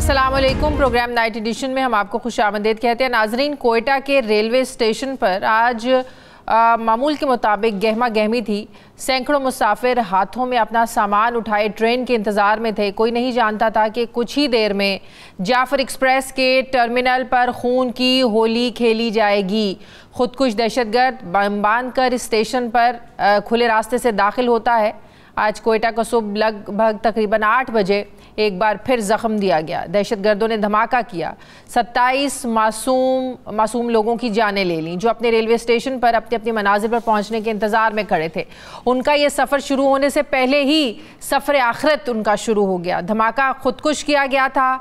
अस्सलाम वालेकुम। Programme night addition में हम आपको खुशामदीद कहते हैं। नाजरीन, कोयटा के रेलवे स्टेशन पर आज मामूल के मुताबिक गहमा गहमी थी। सैकड़ों मुसाफिर हाथों में अपना सामान उठाए ट्रेन के इंतज़ार में थे। कोई नहीं जानता था कि कुछ ही देर में जाफर एक्सप्रेस के टर्मिनल पर खून की होली खेली जाएगी। खुदकुश दहशतगर्द बम बांध कर स्टेशन पर खुले रास्ते से दाखिल होता है। आज कोयटा को सुबह लगभग तकरीबन 8 बजे एक बार फिर ज़ख्म दिया गया। दहशतगर्दों ने धमाका किया, 27 मासूम लोगों की जानें ले लीं जो अपने रेलवे स्टेशन पर अपनी अपनी मनाजिल पर पहुंचने के इंतज़ार में खड़े थे। उनका ये सफ़र शुरू होने से पहले ही सफ़र आखिरत उनका शुरू हो गया। धमाका खुदकुश किया गया था।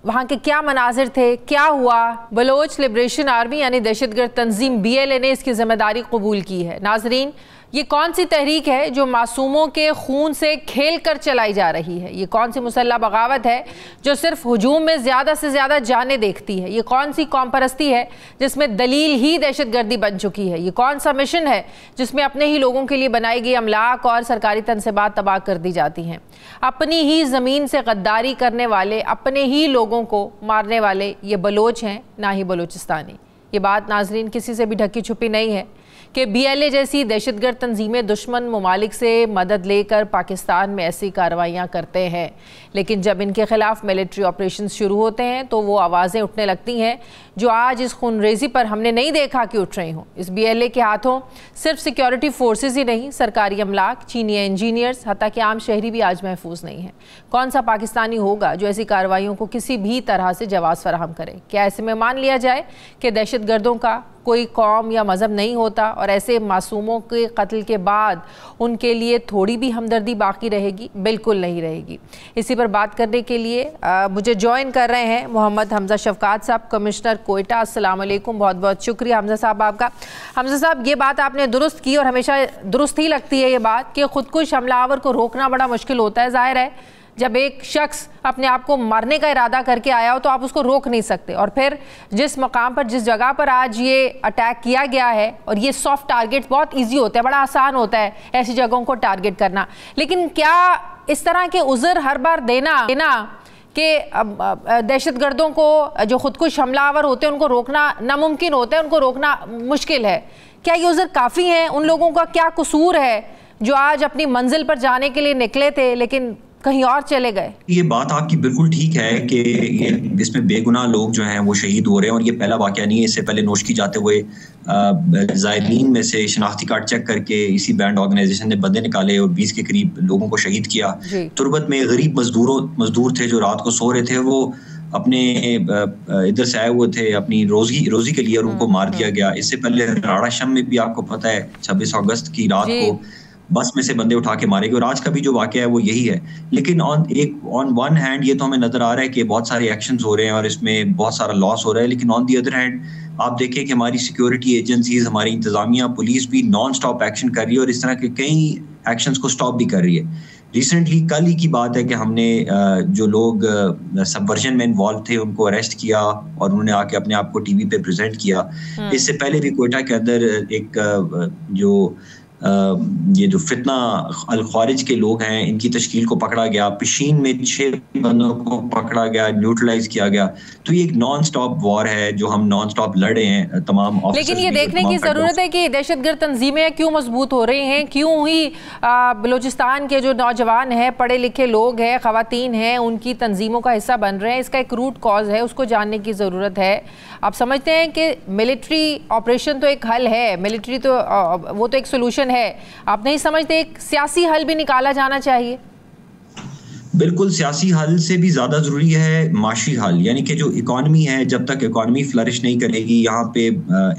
वहाँ के क्या मनाजिर थे, क्या हुआ? बलोच लिबरेशन आर्मी यानी दहशतगर्द तंजीम BLA ने इसकी जिम्मेदारी कबूल की है। नाजरीन, ये कौन सी तहरीक है जो मासूमों के खून से खेल कर चलाई जा रही है? ये कौन सी मुसल्लह बगावत है जो सिर्फ हुजूम में ज़्यादा से ज़्यादा जाने देखती है? ये कौन सी कौम परस्ती है जिसमें दलील ही दहशतगर्दी बन चुकी है? ये कौन सा मिशन है जिसमें अपने ही लोगों के लिए बनाई गई अमलाक और सरकारी तनसीबात तबाह कर दी जाती हैं? अपनी ही ज़मीन से गद्दारी करने वाले, अपने ही लोगों को मारने वाले ये बलोच हैं, ना ही बलोचिस्तानी। ये बात नाजरीन किसी से भी ढकी छुपी नहीं है कि BLA जैसी दहशतगर्द तंजीमें दुश्मन ममालिक से मदद लेकर पाकिस्तान में ऐसी कार्रवाइयाँ करते हैं, लेकिन जब इनके ख़िलाफ़ मिलिट्री ऑपरेशन शुरू होते हैं तो वो आवाज़ें उठने लगती हैं जो आज इस खूनरेज़ी पर हमने नहीं देखा कि उठ रही हों। इस BLA के हाथों सिर्फ सिक्योरिटी फोर्सेस ही नहीं, सरकारी अमलाक, चीनी इंजीनियर्स, हत्ता कि आम शहरी भी आज महफूज नहीं है। कौन सा पाकिस्तानी होगा जो ऐसी कार्रवाइयों को किसी भी तरह से जवाब फराहम करे? क्या ऐसे में मान लिया जाए कि दहशतगर्दों का कोई कौम या मज़हब नहीं होता और ऐसे मासूमों के कत्ल के बाद उनके लिए थोड़ी भी हमदर्दी बाकी रहेगी? बिल्कुल नहीं रहेगी। इसी पर बात करने के लिए मुझे ज्वाइन कर रहे हैं मोहम्मद हमजा शफकात साहब, कमिश्नर कोयटा। अस्सलाम वालेकुम, बहुत बहुत शुक्रिया हमजा साहब आपका। हमजा साहब, ये बात आपने दुरुस्त की और हमेशा दुरुस्त ही लगती है ये बात कि खुदकुश हमलावर को रोकना बड़ा मुश्किल होता है। ज़ाहिर है जब एक शख्स अपने आप को मारने का इरादा करके आया हो तो आप उसको रोक नहीं सकते। और फिर जिस मकाम पर, जिस जगह पर आज ये अटैक किया गया है, और ये सॉफ्ट टारगेट बहुत इजी होता है, बड़ा आसान होता है ऐसी जगहों को टारगेट करना, लेकिन क्या इस तरह के उज़र हर बार देना कि दहशतगर्दों को, जो खुदकुश हमलावर होते हैं, उनको रोकना नामुमकिन होता है, उनको रोकना मुश्किल है? क्या ये उज़र काफ़ी हैं? उन लोगों का क्या कसूर है जो आज अपनी मंजिल पर जाने के लिए निकले थे लेकिन कहीं और चले गए? ये बात आपकी बिल्कुल ठीक है कि इसमें बेगुनाह लोग जो हैं वो शहीद हो रहे हैं, और ये पहला वाकया नहीं है। इससे पहले नोशकी जाते हुए ज़ायरीन में से शनाख्ती कार्ड चेक करके इसी बैंड ऑर्गेनाइजेशन ने बंदे निकाले और 20 के करीब लोगों को शहीद किया। तुर्बत में गरीब मजदूर थे जो रात को सो रहे थे, वो अपने इधर से आए हुए थे अपनी रोजी के लिए, और उनको मार दिया गया। इससे पहले राड़ा शम में भी आपको पता है 26 अगस्त की रात को बस में से बंदे उठा के मारे गए, और आज का भी जो वाकया है वो यही है। लेकिन ऑन वन हैंड ये तो हमें नजर आ रहा है कि बहुत सारे एक्शंस हो रहे हैं और इसमें बहुत सारा लॉस हो रहा है, लेकिन ऑन दी अदर हैंड आप देखें कि हमारी सिक्योरिटी एजेंसीज, हमारी इंतजामिया, पुलिस भी नॉन स्टॉप एक्शन कर रही है और इस तरह के कई एक्शंस को स्टॉप भी कर रही है। रिसेंटली कल ही की बात है कि हमने जो लोग सबवर्जन में इन्वॉल्व थे उनको अरेस्ट किया और उन्होंने आके अपने आप को टीवी पे प्रेजेंट किया। इससे पहले भी कोयटा के अंदर एक ये जो फितना अल ख्वारिज के लोग हैं इनकी तश्कील को पकड़ा गया, पिशीन में 6 बंदों को पकड़ा गया, न्यूट्रलाइज किया गया। तो ये एक नॉन स्टॉप वॉर है जो हम नॉन स्टॉप लड़े हैं तमाम। लेकिन ये देखने की जरूरत है कि दहशतगर्द तंजीमें क्यों मजबूत हो रही हैं, क्यों ही बलूचिस्तान के जो नौजवान हैं, पढ़े लिखे लोग हैं, खवातीन हैं, उनकी तंजीमों का हिस्सा बन रहे हैं। इसका एक रूट कॉज है, उसको जानने की ज़रूरत है। आप समझते हैं कि मिलिट्री ऑपरेशन तो एक हल है, मिलिट्री तो वो तो एक सोल्यूशन है, आप नहीं समझते एक सियासी हल भी निकाला जाना चाहिए? बिल्कुल, सियासी हल से भी ज़्यादा ज़रूरी है माशी हल, यानी कि जो इकॉनमी है, जब तक इकॉनमी फ्लरिश नहीं करेगी, यहाँ पे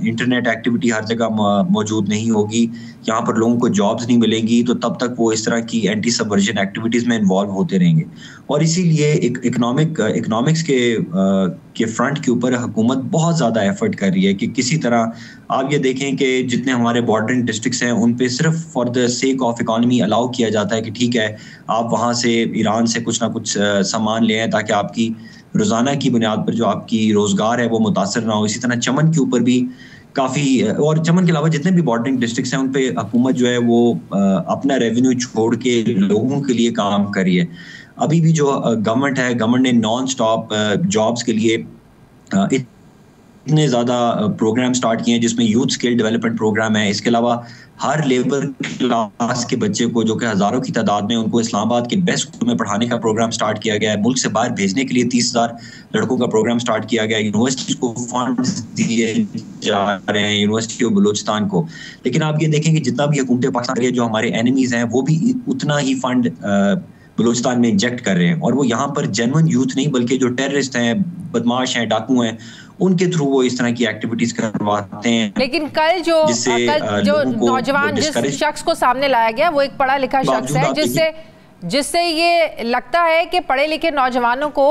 इंटरनेट एक्टिविटी हर जगह मौजूद नहीं होगी, यहाँ पर लोगों को जॉब्स नहीं मिलेंगी, तो तब तक वो इस तरह की एंटी सबवर्जन एक्टिविटीज़ में इन्वॉल्व होते रहेंगे। और इसीलिए इकोनॉमिक्स के फ्रंट के ऊपर हुकूमत बहुत ज़्यादा एफर्ट कर रही है कि किसी तरह आप ये देखें कि जितने हमारे बॉर्डरिंग डिस्ट्रिक्ट्स हैं उन पे सिर्फ for the sake of economy allow किया जाता है कि ठीक है आप वहाँ से ईरान से कुछ ना कुछ सामान ले आएँ ताकि आपकी रोज़ाना की बुनियाद पर जो आपकी रोज़गार है वो मुतासर ना हो। इसी तरह चमन के ऊपर भी काफ़ी, और चमन के अलावा जितने भी बॉर्डरिंग डिस्ट्रिक्ट्स हैं उन पे हुकूमत जो है वो अपना रेवेन्यू छोड़ के लोगों के लिए काम कर रही है। अभी भी जो गवर्नमेंट है, गवर्नमेंट ने नॉन स्टॉप जॉब्स के लिए इतने ज़्यादा प्रोग्राम स्टार्ट किए हैं जिसमें यूथ स्किल डेवलपमेंट प्रोग्राम है। इसके अलावा हर लेबर क्लास के बच्चे को, जो कि हज़ारों की तादाद में, उनको इस्लामाबाद के बेस्ट स्कूल में पढ़ाने का प्रोग्राम स्टार्ट किया गया है। मुल्क से बाहर भेजने के लिए 30,000 लड़कों का प्रोग्राम स्टार्ट किया गया है। यूनिवर्सिटी को फंड्स दिए जा रहे हैं, यूनिवर्सिटी ऑफ बलूचिस्तान को। लेकिन आप ये देखें कि जितना भी हुकूमत पाकिस्तान जो हमारे एनिमीज़ हैं, वो भी उतना ही फंड बलूचिस्तान में इंजेक्ट कर रहे हैं। और वो यहाँ पर जेन्युइन यूथ नहीं, बल्कि जो टेररिस्ट हैं, बदमाश हैं, डाकू हैं, उनके थ्रू वो इस तरह की एक्टिविटीज करवाते हैं। लेकिन कल जो नौजवान जिस शख्स को सामने लाया गया वो एक पढ़ा लिखा शख्स है, जिससे ये लगता है कि पढ़े लिखे नौजवानों को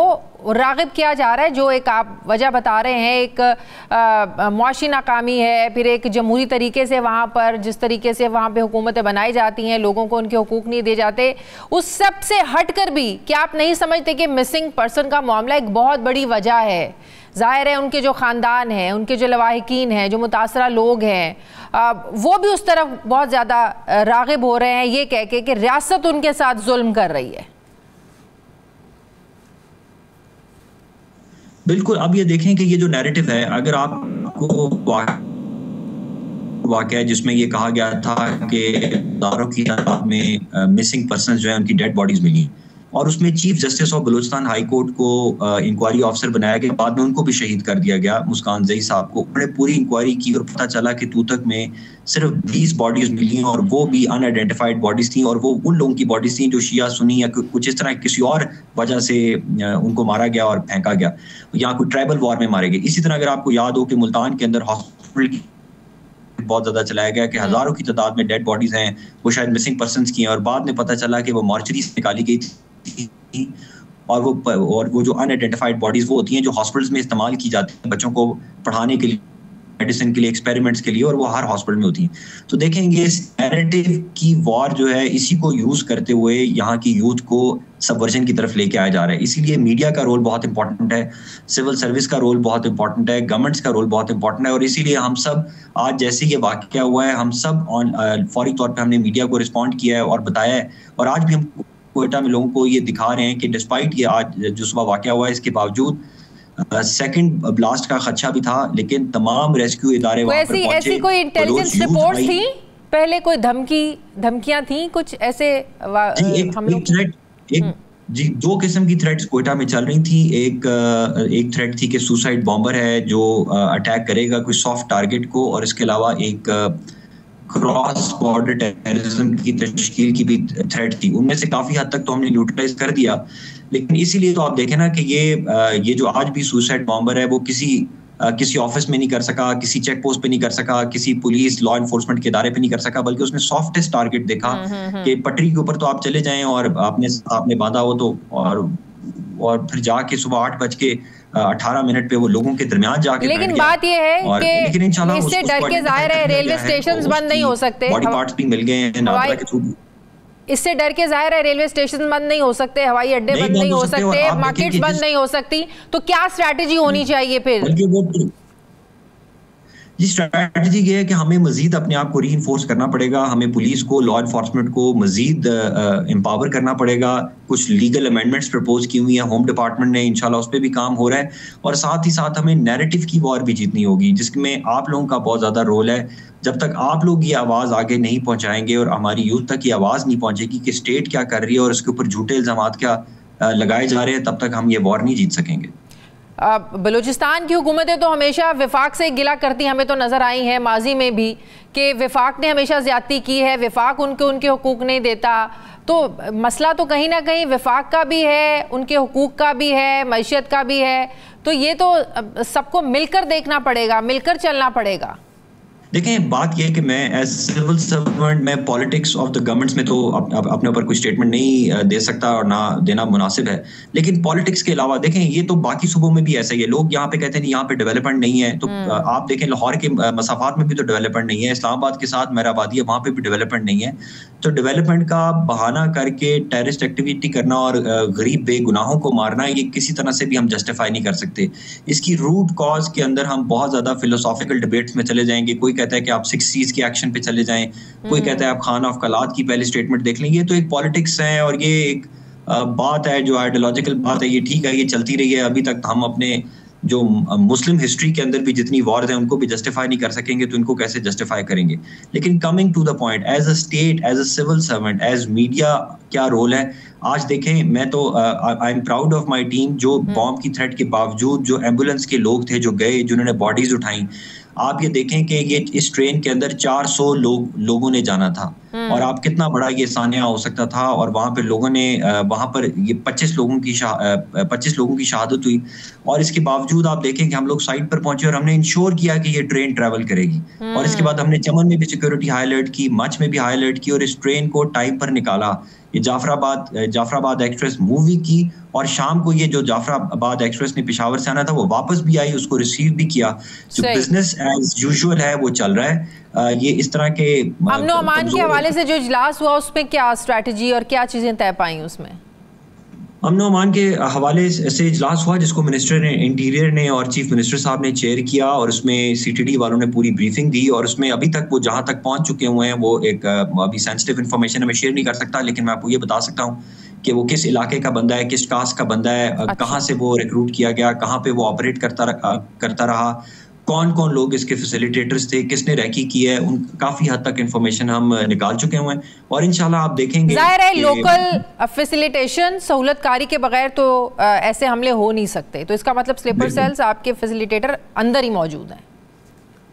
रागिब किया जा रहा है। जो एक आप वजह बता रहे हैं, एक मुआशी नाकामी है, फिर एक जमहूरी तरीके से वहाँ पर जिस तरीके से वहाँ पे हुकूमतें बनाई जाती हैं, लोगों को उनके हुकूक नहीं दिए जाते, उस सब से हट कर भी क्या आप नहीं समझते कि मिसिंग पर्सन का मामला एक बहुत बड़ी वजह है? जाहिर है उनके जो ख़ानदान हैं, उनके जो लवाहिकीन हैं, जो मुतासरा लोग हैं, वो भी उस तरफ बहुत ज़्यादा रागिब हो रहे हैं, ये कह के कि रियासत उनके साथ जुल्म कर रही है। बिल्कुल। अब ये देखें कि ये जो नैरेटिव है, अगर आपको वाक़या जिसमें ये कहा गया था कि हज़ारों की तादाद में मिसिंग पर्सन्स जो है उनकी डेड बॉडीज मिली, और उसमें chief justice of Balochistan high court को इंक्वायरी ऑफिसर बनाया गया, बाद में उनको भी शहीद कर दिया गया, मुस्कान जई साहब को। उन्होंने पूरी इंक्वायरी की और पता चला कि तूतक में सिर्फ 20 बॉडीज मिली, और वो भी अनआइडेंटिफाइड बॉडीज थी, और वो उन लोगों की बॉडीज थी जो शिया सुनी या कुछ इस तरह किसी और वजह से उनको मारा गया और फेंका गया, या कोई ट्राइबल वॉर में मारे गए। इसी तरह अगर आपको याद हो कि मुल्तान के अंदर हॉस्पिटल बहुत ज्यादा चलाया गया कि हजारों की तादाद में डेड बॉडीज हैं, वो शायद मिसिंग पर्सन्स की हैं, और बाद में पता चला कि वो मॉर्चरी से निकाली गई थी, और वो जो अनआइडेंटिफाइड बॉडीज वो होती हैं जो हॉस्पिटल्स में इस्तेमाल की जाती हैं बच्चों को पढ़ाने के लिए, मेडिसिन के लिए, एक्सपेरिमेंट्स के लिए, और वो हर हॉस्पिटल में होती हैं। तो देखेंगे इस नैरेटिव की वॉर जो है, इसी को यूज करते हुए यहाँ की यूथ को सबवर्जन की तरफ लेके आया जा रहा है। इसीलिए मीडिया का रोल बहुत इंपॉर्टेंट है, सिविल सर्विस का रोल बहुत इंपॉर्टेंट है, गवर्नमेंट्स का रोल बहुत इंपॉर्टेंट है। और इसीलिए हम सब आज जैसे ये वाकया हुआ है, हम सब फौरी तौर पर हमने मीडिया को रिस्पॉन्ड किया है और बताया है, और आज भी हम कोयटा में लोगों को ये दिखा रहे हैं कि डिस्पाइट ये आज जो सुबह वाकया हुआ है, इसके बावजूद सेकंड ब्लास्ट का खदशा भी था, लेकिन तमाम रेस्क्यू इदारे वहां पर पहुंचे। ऐसी कोई इंटेलिजेंस रिपोर्ट थी पहले, कोई धमकियां थी कुछ ऐसे? जी, दो किस्म की थ्रेट्स कोयटा में चल रही थी। एक थ्रेट थी कि सुसाइड बॉम्बर है जो अटैक करेगा कोई सॉफ्ट टारगेट को, और इसके अलावा एक क्रॉस बॉर्डर टेररिज्म की तश्कील की भी थ्रेट थी। उनमें से काफी हद तक तो हमने न्यूट्रलाइज कर दिया, लेकिन इसीलिए तो आप देखें ना कि ये जो आज भी सुसाइड बॉम्बर है वो किसी ऑफिस में नहीं कर सका, किसी चेक पोस्ट पे नहीं कर सका, किसी पुलिस लॉ एनफोर्समेंट के इदारे पे नहीं कर सका, बल्कि उसने सॉफ्टेस्ट टारगेट देखा कि पटरी के ऊपर तो आप चले जाएं और आपने बांधा हो तो, और फिर जाके सुबह 8:18 पे वो लोगों के दरमियान जाके। लेकिन बात ये है कि इससे डर के जाहिर है रेलवे स्टेशन बंद नहीं हो सकते, बॉडी पार्ट्स भी मिल गए हैं नादरा के थ्रू। इससे डर के जाहिर है रेलवे स्टेशन बंद नहीं हो सकते, हवाई अड्डे बंद नहीं हो सकते, मार्केट्स बंद नहीं हो सकती, तो क्या स्ट्रैटेजी होनी चाहिए फिर? जी, स्ट्रैटेजी ये है कि हमें मजीद अपने आप को रीइंफोर्स करना पड़ेगा, हमें पुलिस को, लॉ एनफोर्समेंट को मजीद एम्पावर करना पड़ेगा। कुछ लीगल अमेंडमेंट्स प्रपोज की हुई हैं, होम डिपार्टमेंट ने, इंशाल्लाह उस पर भी काम हो रहा है। और साथ ही साथ हमें नैरेटिव की वॉर भी जीतनी होगी, जिसमें आप लोगों का बहुत ज़्यादा रोल है। जब तक आप लोग ये आवाज़ आगे नहीं पहुँचाएंगे और हमारी यूथ तक ये आवाज़ नहीं पहुँचेगी कि स्टेट क्या कर रही है और उसके ऊपर झूठे इल्ज़ामात क्या लगाए जा रहे हैं, तब तक हम ये वॉर नहीं जीत सकेंगे। बलूचिस्तान की हुकूमतें तो हमेशा विफाक से गिला करती हमें तो नज़र आई हैं, माजी में भी, कि विफाक ने हमेशा ज़्यादती की है, विफाक उनके हुकूक नहीं देता। तो मसला तो कहीं ना कहीं विफाक का भी है, उनके हुकूक का भी है, मैशियत का भी है। तो ये तो सबको मिलकर देखना पड़ेगा, मिलकर चलना पड़ेगा। देखें, बात यह है कि मैं एज सिविल सर्वेंट, मैं पॉलिटिक्स ऑफ द गवर्नमेंट्स में तो अपने ऊपर कोई स्टेटमेंट नहीं दे सकता और ना देना मुनासिब है। लेकिन पॉलिटिक्स के अलावा देखें, ये तो बाकी सूबों में भी ऐसा ही है। लोग यहाँ पे कहते हैं यहाँ पे डेवलपमेंट नहीं है, तो आप देखें लाहौर के मसाफात में भी तो डेवलपमेंट नहीं है, इस्लामाबाद के साथ मेहराबादी है, वहाँ पे भी डेवलपमेंट नहीं है। तो डेवलपमेंट का बहाना करके टेररिस्ट एक्टिविटी करना और गरीब बेगुनाहों को मारना, ये किसी तरह से भी हम जस्टिफाई नहीं कर सकते। इसकी रूट कॉज के अंदर हम बहुत ज्यादा फिलोसॉफिकल डिबेट्स में चले जाएंगे। कोई कहता है कि आप 6 C's के एक्शन पे चले जाएं, कोई कहता है आप खान ऑफ कलात की पहली स्टेटमेंट देख लें। ये तो एक पॉलिटिक्स है और ये एक बात है, जो आइडियोलॉजिकल बात है, ये ठीक है, ये चलती रही है। अभी तक हम अपने जो मुस्लिम हिस्ट्री के अंदर भी जितनी वॉर्स हैं उनको भी जस्टिफाई नहीं कर सकेंगे, तो इनको कैसे जस्टिफाई करेंगे। लेकिन coming to the point, as a state, as a civil servant, as media, क्या रोल है आज देखें। मैं तो I am proud of my team, जो बॉम्ब की थ्रेट के बावजूद जो एम्बुलेंस के लोग थे जो गए, जिन्होंने बॉडीज उठाई। आप ये देखें कि ये इस ट्रेन के अंदर 400 लोगों ने जाना था, और आप कितना बड़ा ये सानिया हो सकता था। और वहां पे लोगों ने वहां पर ये 25 लोगों की शहादत हुई, और इसके बावजूद आप देखें कि हम लोग साइट पर पहुंचे और हमने इंश्योर किया कि ये ट्रेन ट्रैवल करेगी। और इसके बाद हमने चमन में भी सिक्योरिटी हाई अलर्ट की, मच में भी हाई अलर्ट की, और इस ट्रेन को टाइम पर निकाला। ये जाफराबाद एक्सप्रेस मूवी की, और शाम को ये जो जाफराबाद एक्सप्रेस ने पेशावर से आना था वो वापस भी आई, उसको रिसीव भी किया। जो बिजनेस एज यूजुअल है वो चल रहा है। ये इस तरह के अमन व अमान के हवाले से जो इजलास हुआ उसमें क्या स्ट्रैटेजी और क्या चीजें तय पाई उसमें? अमन व अमान के हवाले से इजलास हुआ जिसको मिनिस्टर ने, इंटीरियर ने और चीफ मिनिस्टर साहब ने चेयर किया, और उसमें सीटीडी वालों ने पूरी ब्रीफिंग दी। और उसमें अभी तक वो जहां तक पहुंच चुके हुए हैं, वो एक अभी सेंसिटिव इन्फॉर्मेशन मैं शेयर नहीं कर सकता, लेकिन मैं आपको ये बता सकता हूँ कि वो किस इलाके का बंदा है, किस कास्ट का बंदा है, अच्छा। कहाँ से वो रिक्रूट किया गया, कहाँ पे वो ऑपरेट करता रहा, कौन कौन लोग इसके फैसिलिटेटर्स थे, किसने रैकी की है, उन काफी हद तक इंफॉर्मेशन हम निकाल चुके हुए हैं। और इंशाल्लाह आप देखेंगे, जाहिर है लोकल फैसिलिटेशन, सहूलतकारी के बगैर तो ऐसे हमले हो नहीं सकते, तो इसका मतलब स्लीपर सेल्स आपके फैसिलिटेटर अंदर ही मौजूद हैं।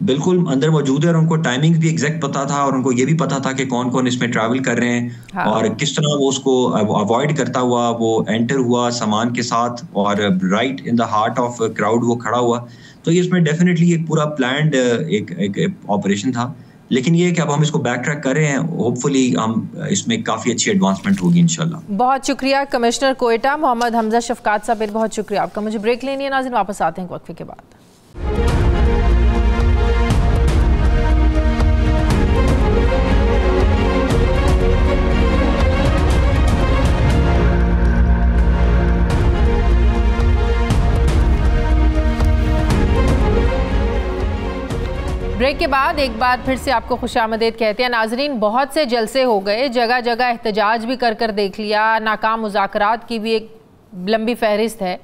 बिल्कुल अंदर मौजूद है, और उनको टाइमिंग भी एग्जैक्ट पता था, और उनको ये भी पता था कि कौन कौन इसमें ट्रैवल कर रहे हैं। हाँ। और किस तरह वो उसको अवॉइड करता हुआ वो एंटर हुआ सामान के साथ, और right in the heart of crowd वो खड़ा हुआ। तो ये इसमें डेफिनेटली एक पूरा प्लान्ड एक ऑपरेशन था। लेकिन ये कि अब हम इसको बैक ट्रैक कर रहे हैं, होपफुली हम इसमें काफी अच्छी एडवांसमेंट होगी इंशाल्लाह। बहुत शुक्रिया कमिश्नर कोयटा मोहम्मद हमजा शफकात साहब, बहुत शुक्रिया आपका। मुझे ब्रेक लेनी है नाज़रीन, वापस आते हैं वक्फे के बाद। ब्रेक के बाद एक बार फिर से आपको खुशामदीद कहते हैं नाजरीन। बहुत से जलसे हो गए, जगह जगह एहतजाज भी कर देख लिया, नाकाम मुज़ाकरात की भी एक लंबी फहरिस्त है।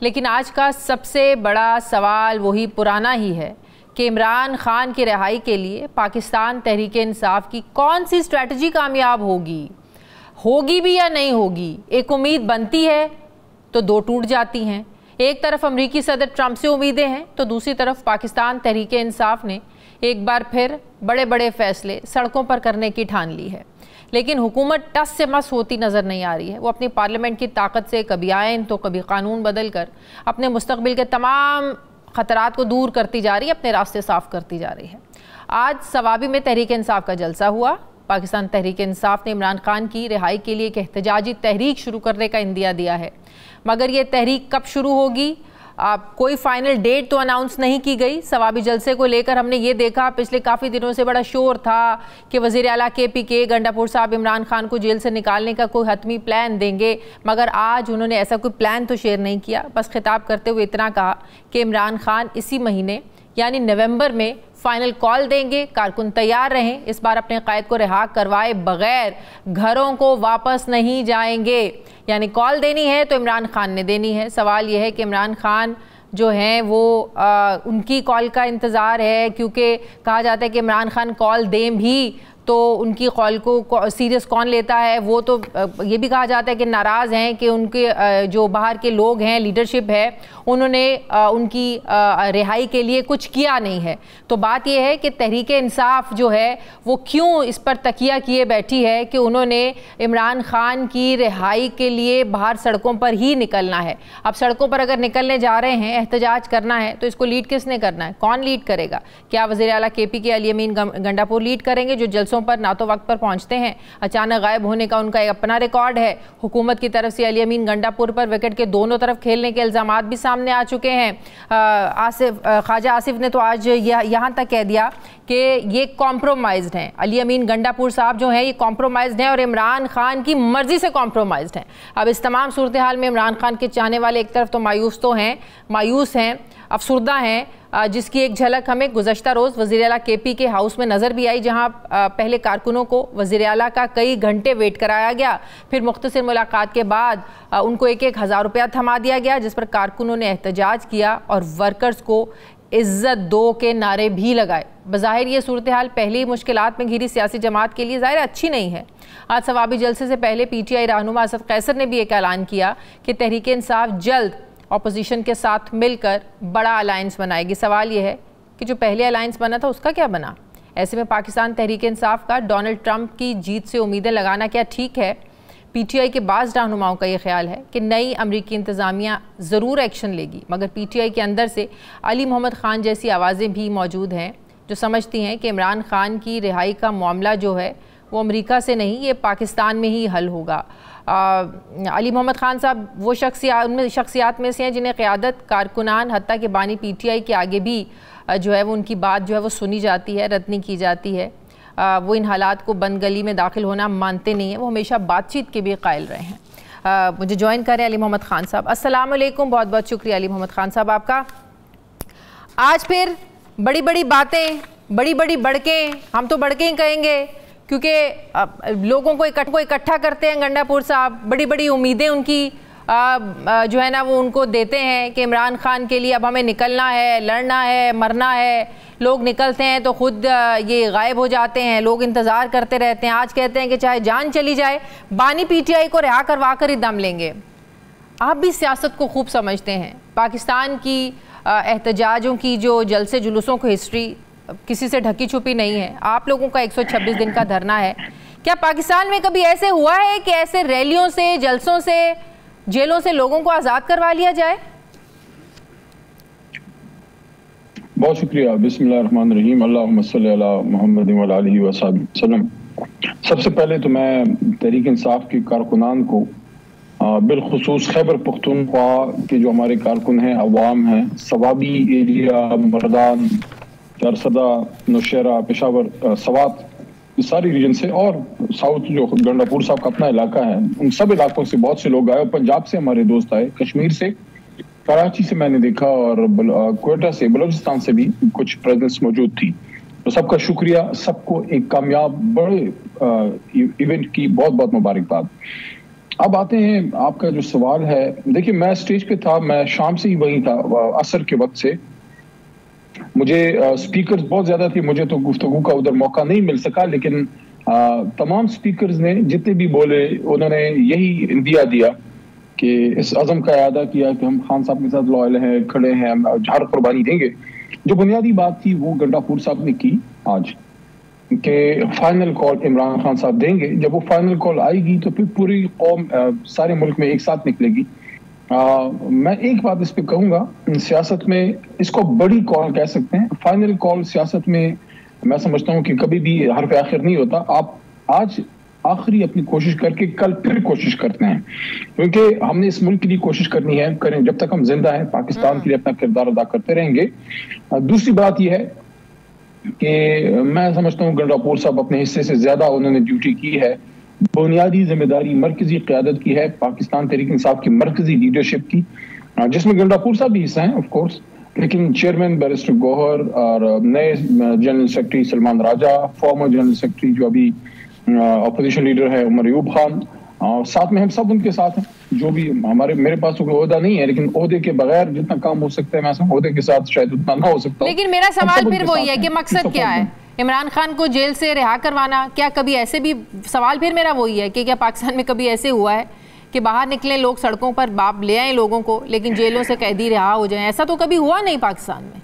लेकिन आज का सबसे बड़ा सवाल वही पुराना ही है कि इमरान खान की रिहाई के लिए पाकिस्तान तहरीक इंसाफ की कौन सी स्ट्रैटेजी कामयाब होगी भी या नहीं होगी। एक उम्मीद बनती है तो दो टूट जाती हैं। एक तरफ अमरीकी सदर ट्रंप से उम्मीदें हैं, तो दूसरी तरफ पाकिस्तान तहरीक इंसाफ ने एक बार फिर बड़े बड़े फैसले सड़कों पर करने की ठान ली है। लेकिन हुकूमत टस से मस होती नज़र नहीं आ रही है। वो अपनी पार्लियामेंट की ताकत से कभी आयन तो कभी कानून बदल कर अपने मुस्तकबिल के तमाम ख़तरात को दूर करती जा रही है, अपने रास्ते साफ करती जा रही है। आज सवाबी में तहरीक इंसाफ का जलसा हुआ। पाकिस्तान तहरीक इंसाफ ने इमरान खान की रिहाई के लिए एक एहतजाजी तहरीक शुरू करने का इंदिया दिया है, मगर ये तहरीक कब शुरू होगी, कोई फाइनल डेट तो अनाउंस नहीं की गई। सवाबी जलसे को लेकर हमने ये देखा, पिछले काफ़ी दिनों से बड़ा शोर था कि वज़ीर आला KPK गंडापुर साहब इमरान खान को जेल से निकालने का कोई हतमी प्लान देंगे, मगर आज उन्होंने ऐसा कोई प्लान तो शेयर नहीं किया। बस खिताब करते हुए इतना कहा कि इमरान खान इसी महीने यानी नवंबर में फाइनल कॉल देंगे, कारकुन तैयार रहें, इस बार अपने कायद को रिहा करवाए बगैर घरों को वापस नहीं जाएंगे। यानी कॉल देनी है तो इमरान खान ने देनी है। सवाल यह है कि इमरान खान जो हैं वो उनकी कॉल का इंतज़ार है, क्योंकि कहा जाता है कि इमरान खान कॉल दें भी तो उनकी कॉल को सीरियस कौन लेता है। वो तो ये भी कहा जाता है कि नाराज़ हैं कि उनके जो बाहर के लोग हैं, लीडरशिप है, उन्होंने उनकी रिहाई के लिए कुछ किया नहीं है। तो बात यह है कि तहरीक इंसाफ जो है वो क्यों इस पर तकिया किए बैठी है कि उन्होंने इमरान खान की रिहाई के लिए बाहर सड़कों पर ही निकलना है। अब सड़कों पर अगर निकलने जा रहे हैं, एहतजाज करना है, तो इसको लीड किसने करना है, कौन लीड करेगा? क्या वज़ीर आला KPK अली अमीन गंडापुर लीड करेंगे, जो जलसों पर ना तो वक्त पर पहुंचते हैं, अचानक गायब होने का उनका एक अपना रिकॉर्ड है। हुकूमत की तरफ से अली अमीन गंडापुर पर विकेट के दोनों तरफ खेलने के इल्जामात भी सामने आ चुके हैं। ख्वाजा आसिफ ने तो आज यहाँ तक कह दिया कि ये कॉम्प्रोमाइज्ड हैं। अली अमीन गंडापुर साहब जो हैं ये कॉम्प्रोमाइज्ड हैं और इमरान खान की मर्जी से कॉम्प्रोमाइज्ड हैं। अब इस तमाम सूरत हाल में इमरान खान के चाहने वाले एक तरफ तो मायूस हैं, अफसुर्दा हैं, जिसकी एक झलक हमें गुज़श्ता रोज़ वज़ीर आला KP के हाउस में नज़र भी आई, जहां पहले कारकुनों को वज़ीर आला का कई घंटे वेट कराया गया, फिर मुख्तसर मुलाकात के बाद उनको 1-1 हज़ार रुपया थमा दिया गया, जिस पर कारकुनों ने एहतजाज किया और वर्कर्स को इज्जत दो के नारे भी लगाए। बज़ाहिर ये सूरत हाल पहले ही मुश्किलात में घिरी सियासी जमात के लिए ज़ाहिर अच्छी नहीं है। आज सवाबी जलसे से पहले PTI रहनुमा असद कैसर ने भी एक ऐलान किया कि तहरीक इंसाफ जल्द ऑपोजिशन के साथ मिलकर बड़ा अलायंस बनाएगी। सवाल यह है कि जो पहले अलायंस बना था उसका क्या बना? ऐसे में पाकिस्तान तहरीक इंसाफ का डोनाल्ड ट्रंप की जीत से उम्मीदें लगाना क्या ठीक है? PTI के बाज़ रहनुमाओं का ये ख्याल है कि नई अमरीकी इंतज़ामिया ज़रूर एक्शन लेगी, मगर PTI के अंदर से अली मोहम्मद ख़ान जैसी आवाज़ें भी मौजूद हैं जो समझती हैं कि इमरान ख़ान की रिहाई का मामला जो है वो अमेरिका से नहीं, ये पाकिस्तान में ही हल होगा। अली मोहम्मद ख़ान साहब वो शख्सियात में से हैं जिन्हें क़यादत, कारकुनान, हत्ता के बानी PTI के आगे भी जो है वो उनकी बात जो है वो सुनी जाती है, रद्द नहीं की जाती है। वो इन हालात को बंद गली में दाखिल होना मानते नहीं हैं, वो हमेशा बातचीत के भी कायल रहे हैं। मुझे ज्वाइन करें अली मोहम्मद ख़ान साहब। अस्सलाम वालेकुम, बहुत बहुत शुक्रिया अली मोहम्मद ख़ान साहब आपका। आज फिर बड़ी बड़ी बातें, बड़ी बड़ी बड़कें, हम तो बड़कें ही कहेंगे क्योंकि लोगों को इकट्ठा करते हैं गंडापुर साहब, बड़ी बड़ी उम्मीदें उनकी जो है ना वो उनको देते हैं कि इमरान ख़ान के लिए अब हमें निकलना है, लड़ना है, मरना है। लोग निकलते हैं तो ख़ुद ये गायब हो जाते हैं, लोग इंतज़ार करते रहते हैं। आज कहते हैं कि चाहे जान चली जाए बानी PTI को रिहा करवा कर ही दम लेंगे। आप भी सियासत को खूब समझते हैं, पाकिस्तान की एहतजाजों की जो जलसे जुलूसों की हिस्ट्री किसी से ढकी छुपी नहीं है। आप लोगों का 126 दिन का धरना है। क्या पाकिस्तान में कभी ऐसे हुआ है कि ऐसे रैलियों से, जलसों से, जेलों से लोगों को आज़ाद करवा लिया जाए? बहुत शुक्रिया। बिस्मिल्लाहिर्रहमानिर्रहीम, अल्लाहुम्मा सल्ली अला मुहम्मद व अला आलिहि व सल्लम। सबसे पहले तो मैं तहरीक इंसाफ के कारकुनान को बिलखुसूस खैबर पख्तूनख्वा के जो हमारे कारकुन हैं, अवाम हैं, सवाबी एरिया, मर्दान, चारसदा, नौशहरा, पेशावर, सवात, इस सारी रीजन से और साउथ जो गंडापुर साहब का अपना इलाका है, उन सब इलाकों से बहुत से लोग आए। पंजाब से हमारे दोस्त आए, कश्मीर से, कराची से मैंने देखा, और क्वेटा से, बलूचिस्तान से भी कुछ प्रेजेंस मौजूद थी। तो सबका शुक्रिया, सबको एक कामयाब बड़े इवेंट की बहुत बहुत मुबारकबाद। अब आते हैं आपका जो सवाल है। देखिए, मैं स्टेज पे था, मैं शाम से ही वहीं था, असर के वक्त से। मुझे स्पीकर्स बहुत ज्यादा थे, मुझे तो गुफ्तगू का उधर मौका नहीं मिल सका, लेकिन तमाम स्पीकर्स ने जितने भी बोले उन्होंने यही इंदिया दिया कि इस अज़म का इरादा किया कि हम खान साहब के साथ लॉयल हैं, खड़े हैं, हम हर कुर्बानी देंगे। जो बुनियादी बात थी वो गंडापुर साहब ने की आज कि फाइनल कॉल इमरान खान साहब देंगे। जब वो फाइनल कॉल आएगी तो फिर पूरी कौम सारे मुल्क में एक साथ निकलेगी। मैं एक बात इस पे कहूंगा, सियासत में इसको बड़ी कॉल कह सकते हैं। फाइनल कॉल सियासत में मैं समझता हूं कि कभी भी हरफ आखिर नहीं होता। आप आज आखिरी अपनी कोशिश करके कल फिर कोशिश करते हैं, क्योंकि हमने इस मुल्क के लिए कोशिश करनी है, करें जब तक हम जिंदा हैं, पाकिस्तान के लिए अपना किरदार अदा करते रहेंगे। दूसरी बात यह है कि मैं समझता हूँ गंडापुर साहब अपने हिस्से से ज्यादा उन्होंने ड्यूटी की है। बुनियादी जिम्मेदारी मरकजी क़यादत की है, पाकिस्तान तहरीक इंसाफ की मरकजी लीडरशिप की, जिसमें गंडापुर साहब भी हिस्सा हैं ऑफ कोर्स, लेकिन चेयरमैन बैरिस्टर गौहर और नए जनरल सेक्रेटरी सलमान राजा, फॉर्मर जनरल सेक्रेटरी जो अभी अपोजिशन लीडर है उमर अयूब खान, और साथ में हम सब उनके साथ हैं। जो भी मेरे पास कोई ओहदा नहीं है, लेकिन ओहदे के बगैर जितना काम हो सकता है मैं ओहदे के साथ शायद उतना ना हो सकता। लेकिन मेरा सवाल फिर वही है कि मकसद क्या है इमरान खान को जेल से रिहा करवाना? क्या कभी ऐसे भी, सवाल फिर मेरा वही है कि क्या पाकिस्तान में कभी ऐसे हुआ है कि बाहर निकले लोग सड़कों पर बाप ले आए लोगों को, लेकिन जेलों से कैदी रिहा हो जाए? ऐसा तो कभी हुआ नहीं पाकिस्तान में।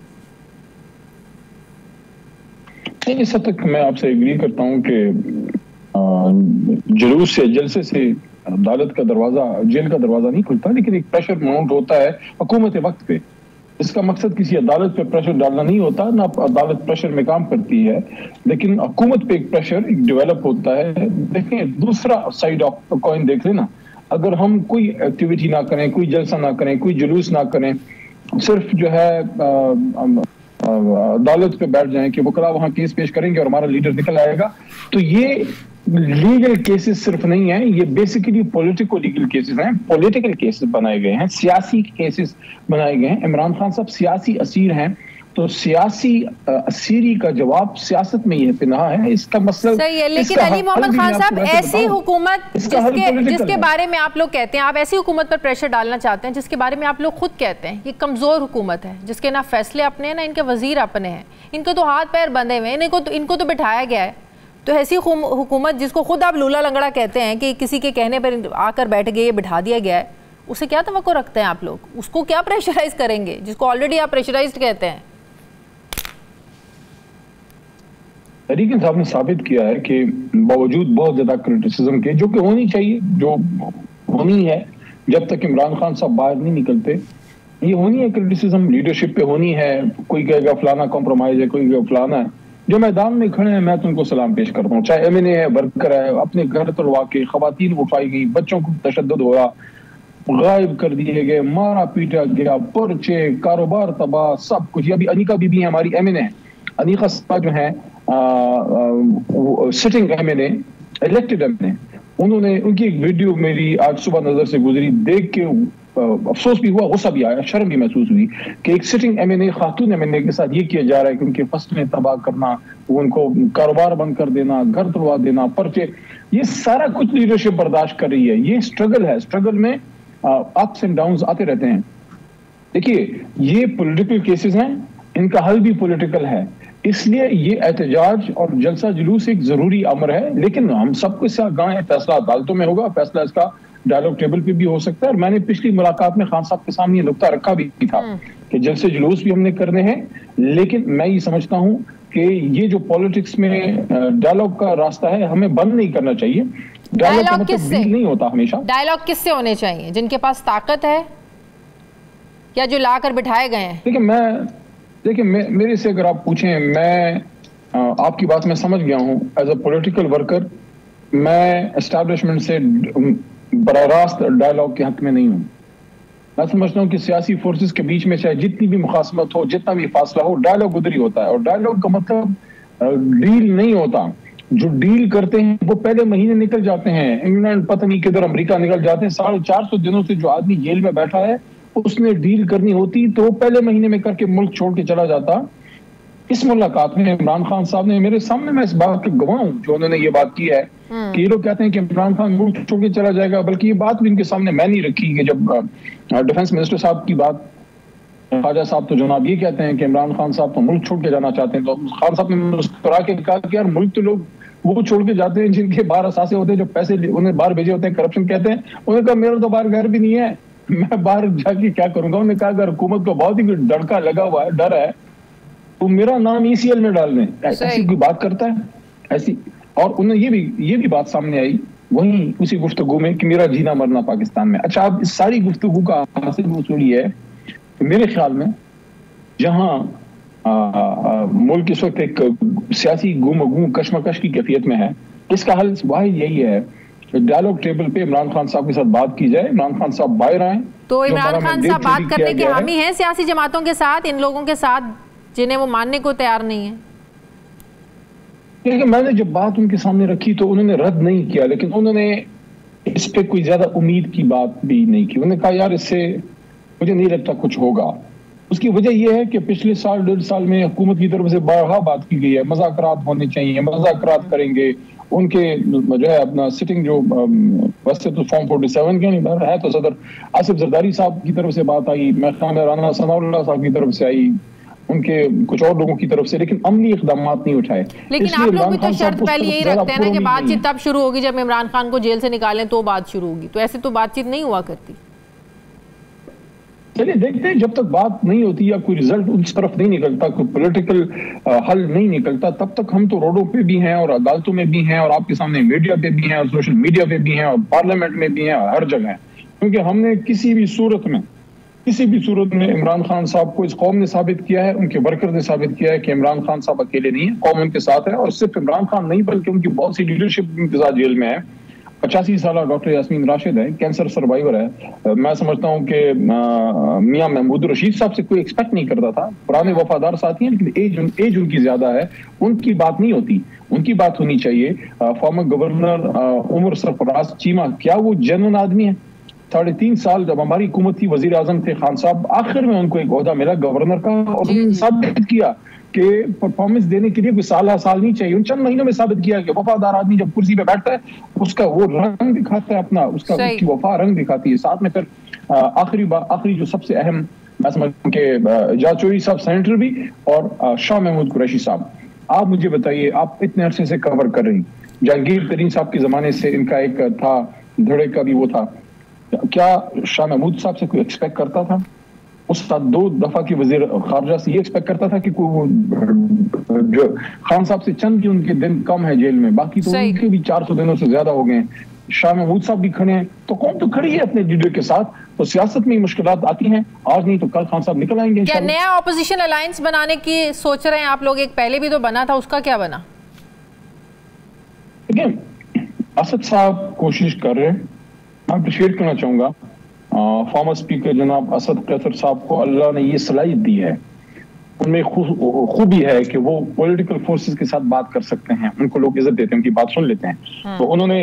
इस हद तक मैं आपसे एग्री करता हूँ कि जुलूस से, जलसे से अदालत का दरवाजा, जेल का दरवाजा नहीं खुलता, लेकिन एक प्रेशर माउंट होता है हुकूमत वक्त पे। इसका मकसद किसी अदालत पे प्रेशर डालना नहीं होता, ना अदालत प्रेशर में काम करती है, लेकिन हुकूमत पे एक प्रेशर डेवलप होता है। देखें, दूसरा साइड ऑफ कॉइन देख लेना, अगर हम कोई एक्टिविटी ना करें, कोई जलसा ना करें, कोई जुलूस ना करें, सिर्फ जो है अदालत पे बैठ जाएं कि वकला वहां केस पेश करेंगे और हमारा लीडर निकल आएगा, तो ये लीगल केसेस सिर्फ नहीं है, ये बेसिकली पॉलिटिको लीगल केसेस हैं, पॉलिटिकल केसेस बनाए गए हैं, सियासी केसेस बनाए गए हैं। इमरान खान साहब सियासी असीर हैं, तो सियासी सीरी का जवाब सियासत में ही पिना है। इसका मसला सही है, लेकिन अली मोहम्मद खान साहब, ऐसी हुकूमत जिसके बारे में आप लोग कहते हैं, आप ऐसी हुकूमत पर प्रेशर डालना चाहते हैं जिसके बारे में आप लोग खुद कहते हैं ये कमजोर हुकूमत है, जिसके ना फैसले अपने हैं ना इनके वजीर अपने हैं, इनको तो हाथ पैर बंधे हुए हैं, इनको तो बिठाया गया है। तो ऐसी हुकूमत जिसको खुद आप लूला लंगड़ा कहते हैं कि किसी के कहने पर आकर बैठ गए, बिठा दिया गया है, उसे क्या तवक्को रखते हैं आप लोग? उसको क्या प्रेशराइज करेंगे जिसको ऑलरेडी आप प्रेशराइज्ड कहते हैं? तहरीक इंसाफ ने साबित किया है कि बावजूद बहुत ज्यादा क्रिटिसिज्म के, जो कि होनी चाहिए, जो होनी है जब तक इमरान खान साहब बाहर नहीं निकलते, ये होनी है क्रिटिसिज्म, लीडरशिप पे होनी है। कोई कहेगा फलाना कॉम्प्रोमाइज है, कोई कहेगा फलाना है। जो मैदान में खड़े हैं मैं तो उनको सलाम पेश करता हूँ, चाहे MNA है, वर्कर है, अपने घर तोड़वा के खवातीन उठाई गई, बच्चों को तशद्दुद हो रहा, गायब कर दिए गए, मारा पीटा गया, पर्चे, कारोबार तबाह, सब कुछ। अभी अनिका बीबी है हमारी MNA है, अनिका साहब जो है सिटिंग MNA, इलेक्टेड MNA, उन्होंने उनकी एक वीडियो मेरी आज सुबह नजर से गुजरी, देख के अफसोस भी हुआ, गुस्सा भी आया, शर्म भी महसूस हुई कि एक सिटिंग MNA, खातून MNA के साथ ये किया जा रहा है कि उनके फसलें तबाह करना, उनको कारोबार बंद कर देना, घर तोड़वा देना, पर्चे, ये सारा कुछ लीडरशिप बर्दाश्त कर रही है। ये स्ट्रगल है, स्ट्रगल में अप्स एंड डाउन्स आते रहते हैं। देखिए ये पॉलिटिकल केसेस हैं, इनका हल भी पॉलिटिकल है, इसलिए ये एहतजाज और जलसा जुलूस एक जरूरी अमर है। लेकिन हम सबको इससे आगाह है, फैसला अदालतों में होगा, फैसला इसका डायलॉग टेबल पे भी हो सकता है। और मैंने पिछली मुलाकात में खान साहब के सामने ये नुक्ता रखा भी था कि जलसे जुलूस भी हमने करने हैं, लेकिन मैं ये समझता हूं कि ये जो पॉलिटिक्स में डायलॉग का रास्ता है हमें बंद नहीं करना चाहिए। डायलॉग किससे नहीं होता हमेशा, डायलॉग किससे होने चाहिए? जिनके पास ताकत है या जो लाकर बिठाए गए हैं? देखिए मेरे से अगर आप पूछें, मैं आपकी बात में समझ गया हूं। एज अ पॉलिटिकल वर्कर मैं एस्टैब्लिशमेंट से बराह रास्त डायलॉग के हक में नहीं हूं। मैं समझता हूं कि सियासी फोर्सेस के बीच में चाहे जितनी भी मुखासमत हो, जितना भी फासला हो, डायलॉग उधर ही होता है। और डायलॉग का मतलब डील नहीं होता। जो डील करते हैं वो पहले महीने निकल जाते हैं, इंग्लैंड पता नहीं किधर, अमेरिका निकल जाते हैं। 450 दिनों से जो आदमी जेल में बैठा है उसने डील करनी होती तो पहले महीने में करके मुल्क छोड़ के चला जाता। इस मुलाकात में इमरान खान साहब ने मेरे सामने, मैं इस बात के गवाह हूं जो उन्होंने ये बात की है कि ये लोग कहते हैं कि इमरान खान मुल्क छोड़ के चला जाएगा, बल्कि ये बात भी इनके सामने मैं नहीं रखी कि जब डिफेंस मिनिस्टर साहब की बात, ख्वाजा साहब तो जनाब ये कहते हैं कि इमरान खान साहब तो मुल्क छोड़ के जाना चाहते हैं, तो खान साहब ने मुस्कुरा के कहा कि यार मुल्क तो लोग वो छोड़ के जाते हैं जिनके बाहर असासे होते हैं, जो पैसे उन्हें बाहर भेजे होते हैं, करप्शन कहते हैं। उन्होंने कहा मेरा तो बाहर घर भी नहीं है, मैं बाहर जाके क्या करूंगा। उन्होंने कहा अगर हुकूमत को बहुत ही डरका लगा हुआ है, डर है, तो मेरा नाम ECL में डाल दें। ऐसी कोई बात करता है ऐसी? और उन्हें ये भी बात सामने आई वहीं उसी गुफ्तगू में कि मेरा जीना मरना पाकिस्तान में। अच्छा, अब इस सारी गुफ्तगू का हासिल वसूल ये है कि मेरे ख्याल में जहां मुल्क इस वक्त एक सियासी गुम कशमकश की कैफियत में है, इसका हल वाहिद यही है, डायलॉग टेबल पे इमरान खान साहब के साथ बात की जाए, इमरान खान साहब बाहर आए। तो इमरान खान साहब बात करने के हामी हैं सियासी जमातों के साथ, इन लोगों के साथ जिन्हें वो मानने को तैयार नहीं है? क्योंकि मैंने जब बात उनके सामने रखी तो उन्होंने रद्द नहीं किया, लेकिन उन्होंने इस पे कोई ज्यादा उम्मीद की बात भी नहीं की। उन्होंने कहा यार इससे मुझे नहीं लगता कुछ होगा। उसकी वजह यह है कि पिछले साल 1.5 साल में हुकूमत की तरफ से बारहा बात की गई है, मुज़ाकरात होने चाहिए, मुज़ाकरात करेंगे। उनके जो है अपना सिटिंग जो वैसे तो फॉर्म 47 के नहीं है, तो सदर आसिफ जरदारी साहब की तरफ से बात आई, मैं ख्याल में राना सनाउल्लाह साहब की तरफ से आई, उनके कुछ और लोगों की तरफ से, लेकिन अमली इक़दाम नहीं उठाए। लेकिन आप लोग भी तो शर्त पहले यही रखते हैं ना कि बातचीत तब शुरू होगी जब इमरान खान को जेल से निकालें तो बात शुरू होगी, तो ऐसे तो बातचीत नहीं हुआ करती। चलिए देखते हैं, जब तक बात नहीं होती या कोई रिजल्ट उस तरफ नहीं निकलता, कोई पॉलिटिकल हल नहीं निकलता, तब तक हम तो रोडों पे भी हैं और अदालतों में भी हैं और आपके सामने मीडिया पे भी हैं और सोशल मीडिया पे भी हैं और पार्लियामेंट में भी हैं, हर जगह है। क्योंकि हमने किसी भी सूरत में इमरान खान साहब को, इस कौम ने साबित किया है, उनके वर्कर ने साबित किया है कि इमरान खान साहब अकेले नहीं है, कौम उनके साथ है। और सिर्फ इमरान खान नहीं बल्कि उनकी बहुत सी लीडरशिप उनके साथ जेल में है। 85 साल डॉक्टर यास्मीन राशिद है, कैंसर सर्वाइवर है। मैं समझता हूं कि मियां महमूद रशीद साहब से कोई एक्सपेक्ट नहीं करता था, पुराने वफादार साथी हैं, लेकिन एज उनकी ज्यादा है, उनकी बात नहीं होती, उनकी बात होनी चाहिए। फॉर्मर गवर्नर उमर सरफराज चीमा, क्या वो जेन्युइन आदमी है? 3.5 साल जब हमारी हुकूमत थी, वजीर आजम थे खान साहब, आखिर में उनको एक ओहदा मिला गवर्नर का, और उन्होंने साबित किया कि परफॉर्मेंस देने के लिए कोई साल नहीं चाहिए। उन चंद महीनों में साबित किया कि वफादार आदमी जब कुर्सी पे बैठता है उसका वो रंग दिखाता है अपना, उसकी वफा रंग दिखाती है। साथ में फिर आखिरी जो सबसे अहम मैं समझता हूं कि जाचोरी साहब सेनेटर भी और शाह महमूद कुरैशी साहब। आप मुझे बताइए, आप इतने अरसे से कवर कर रही, जहांगीर तरीन साहब के जमाने से इनका एक था, धड़े का भी वो था, क्या शाह महमूद साहब से कोई एक्सपेक्ट करता था? उस 2 दफा की वजीर खारजा से ये एक्सपेक्ट करता था कि कोई जो खान साहब से चंद की उनके दिन कम है जेल में, बाकी तो उनके भी 400 दिनों से ज्यादा हो गए। शाह महमूद साहब भी खड़े हैं, तो कौन तो खड़ी है अपने लीडर के साथ। तो सियासत में मुश्किलात आती हैं, आज नहीं तो कल खान साहब निकल आएंगे। क्या नया ऑपोजिशन अलायंस बनाने की सोच रहे हैं आप लोग? एक पहले भी तो बना था, उसका क्या बना? देखिए, असद साहब कोशिश कर रहे हैं। मैं अप्रिशिएट करना चाहूंगा फॉर्मर स्पीकर जनाब असद कैसर साहब को, अल्लाह ने ये सलाहियत दी है, उनमें खूबी है कि वो पॉलिटिकल फोर्सेस के साथ बात कर सकते हैं, उनको लोग इज्जत देते हैं, उनकी बात सुन लेते हैं। तो उन्होंने